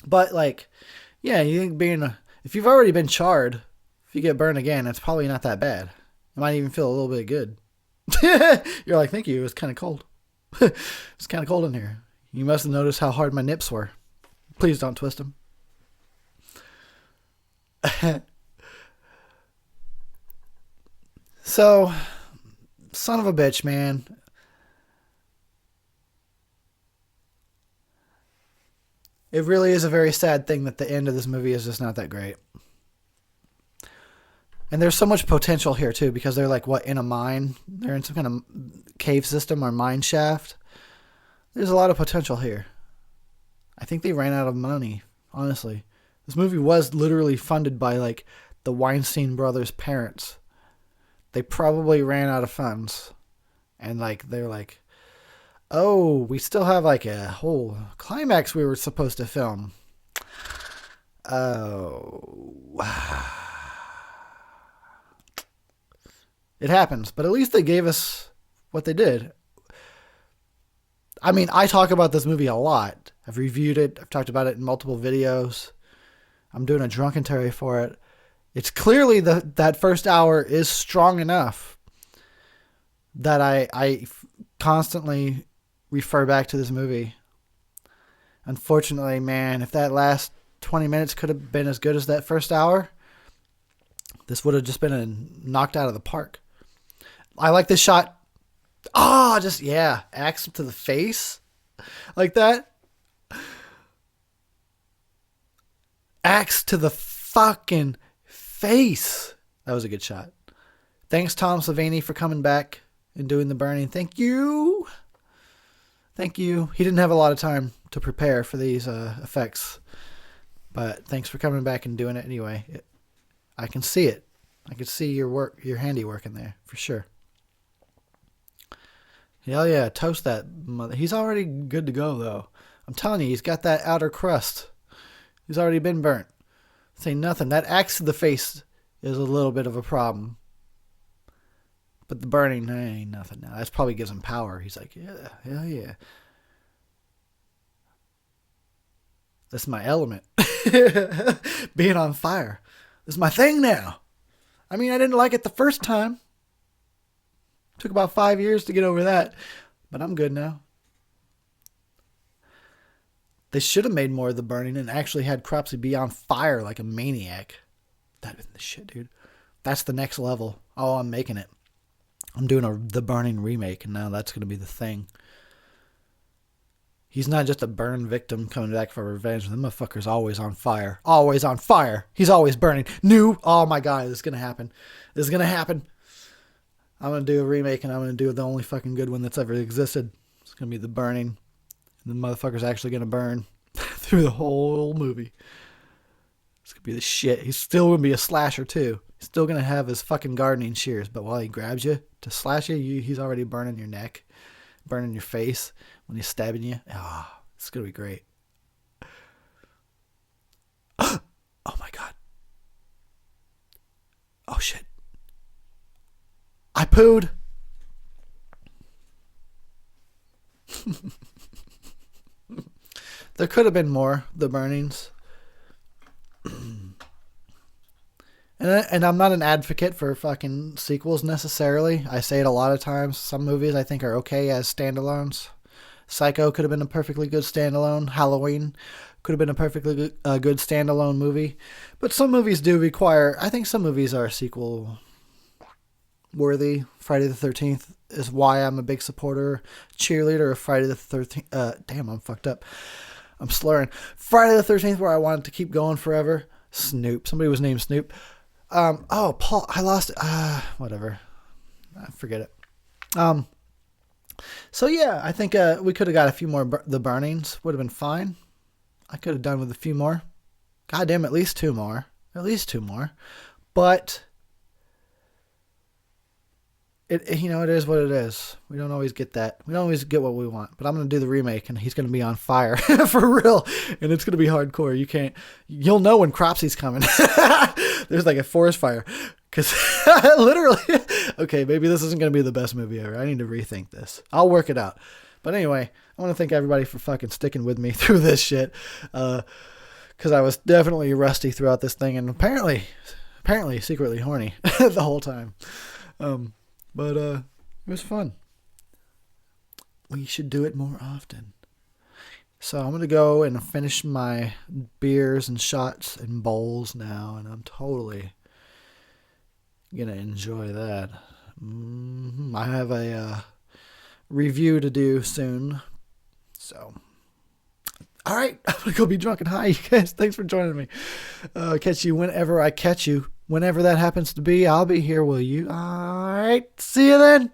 But, like, yeah, you think if you've already been charred, if you get burned again, it's probably not that bad. You might even feel a little bit good. You're like, thank you, it was kind of cold. It's kind of cold in here. You must have noticed how hard my nips were. Please don't twist them. So, son of a bitch, man. It really is a very sad thing that the end of this movie is just not that great. And there's so much potential here, too, because they're like, in a mine? They're in some kind of cave system or mine shaft. There's a lot of potential here. I think they ran out of money, honestly. This movie was literally funded by, like, the Weinstein brothers' parents. They probably ran out of funds. And, like, they're like, oh, we still have, like, a whole climax we were supposed to film. Oh. It happens. But at least they gave us what they did. I mean, I talk about this movie a lot. I've reviewed it. I've talked about it in multiple videos. I'm doing a Drunkentary for it. It's clearly that first hour is strong enough that I constantly refer back to this movie. Unfortunately, man, if that last 20 minutes could have been as good as that first hour, this would have just been knocked out of the park. I like this shot. Axe to the face. Like that. Axe to the fucking face. That was a good shot. Thanks, Tom Savini, for coming back and doing the burning. Thank you. Thank you. He didn't have a lot of time to prepare for these effects. But thanks for coming back and doing it anyway. I can see it. I can see your work, your handiwork in there, for sure. Hell yeah, toast that mother. He's already good to go, though. I'm telling you, he's got that outer crust. He's already been burnt. Say nothing. That axe to the face is a little bit of a problem. But the burning, that ain't nothing now. That probably gives him power. He's like, yeah, hell yeah. That's my element. Being on fire. This is my thing now. I mean, I didn't like it the first time. Took about 5 years to get over that. But I'm good now. They should have made more of the burning and actually had Cropsy be on fire like a maniac. That'd been the shit, dude. That's the next level. Oh, I'm making it. I'm doing the burning remake, and now that's going to be the thing. He's not just a burn victim coming back for revenge. The motherfucker's always on fire. Always on fire. He's always burning. Oh my God, this is going to happen. This is going to happen. I'm going to do a remake, and I'm going to do the only fucking good one that's ever existed. It's going to be the burning. And the motherfucker's actually going to burn through the whole movie. It's going to be the shit. He's still going to be a slasher, too. He's still going to have his fucking gardening shears, but while he grabs you to slash you, he's already burning your neck, burning your face when he's stabbing you. Ah, it's going to be great. Oh my God. Oh shit. I pooed. There could have been more, the burnings. And I'm not an advocate for fucking sequels necessarily. I say it a lot of times. Some movies I think are okay as standalones. Psycho could have been a perfectly good standalone. Halloween could have been a perfectly good standalone movie. But some movies do require... I think some movies are sequel worthy. Friday the 13th is why I'm a big supporter, cheerleader of Friday the 13th. Damn, I'm fucked up. I'm slurring. Friday the 13th, where I wanted to keep going forever. Snoop. Somebody was named Snoop. Paul. I lost it. Whatever. Forget it. So yeah, I think we could have got a few more. The burnings would have been fine. I could have done with a few more. Goddamn, at least two more. At least two more. But it is what it is. We don't always get that. We don't always get what we want. But I'm gonna do the remake, and he's gonna be on fire for real, and it's gonna be hardcore. You'll know when Cropsy's coming. There's like a forest fire, because literally. Okay, maybe this isn't gonna be the best movie ever. I need to rethink this. I'll work it out. But anyway, I want to thank everybody for fucking sticking with me through this shit, because I was definitely rusty throughout this thing, and apparently secretly horny the whole time. But it was fun. We should do it more often. So I'm going to go and finish my beers and shots and bowls now, and I'm totally going to enjoy that. I have a review to do soon. So, all right, I'm going to go be drunk and high, you guys. Thanks for joining me. Catch you whenever I catch you. Whenever that happens to be, I'll be here, will you? All right, see you then.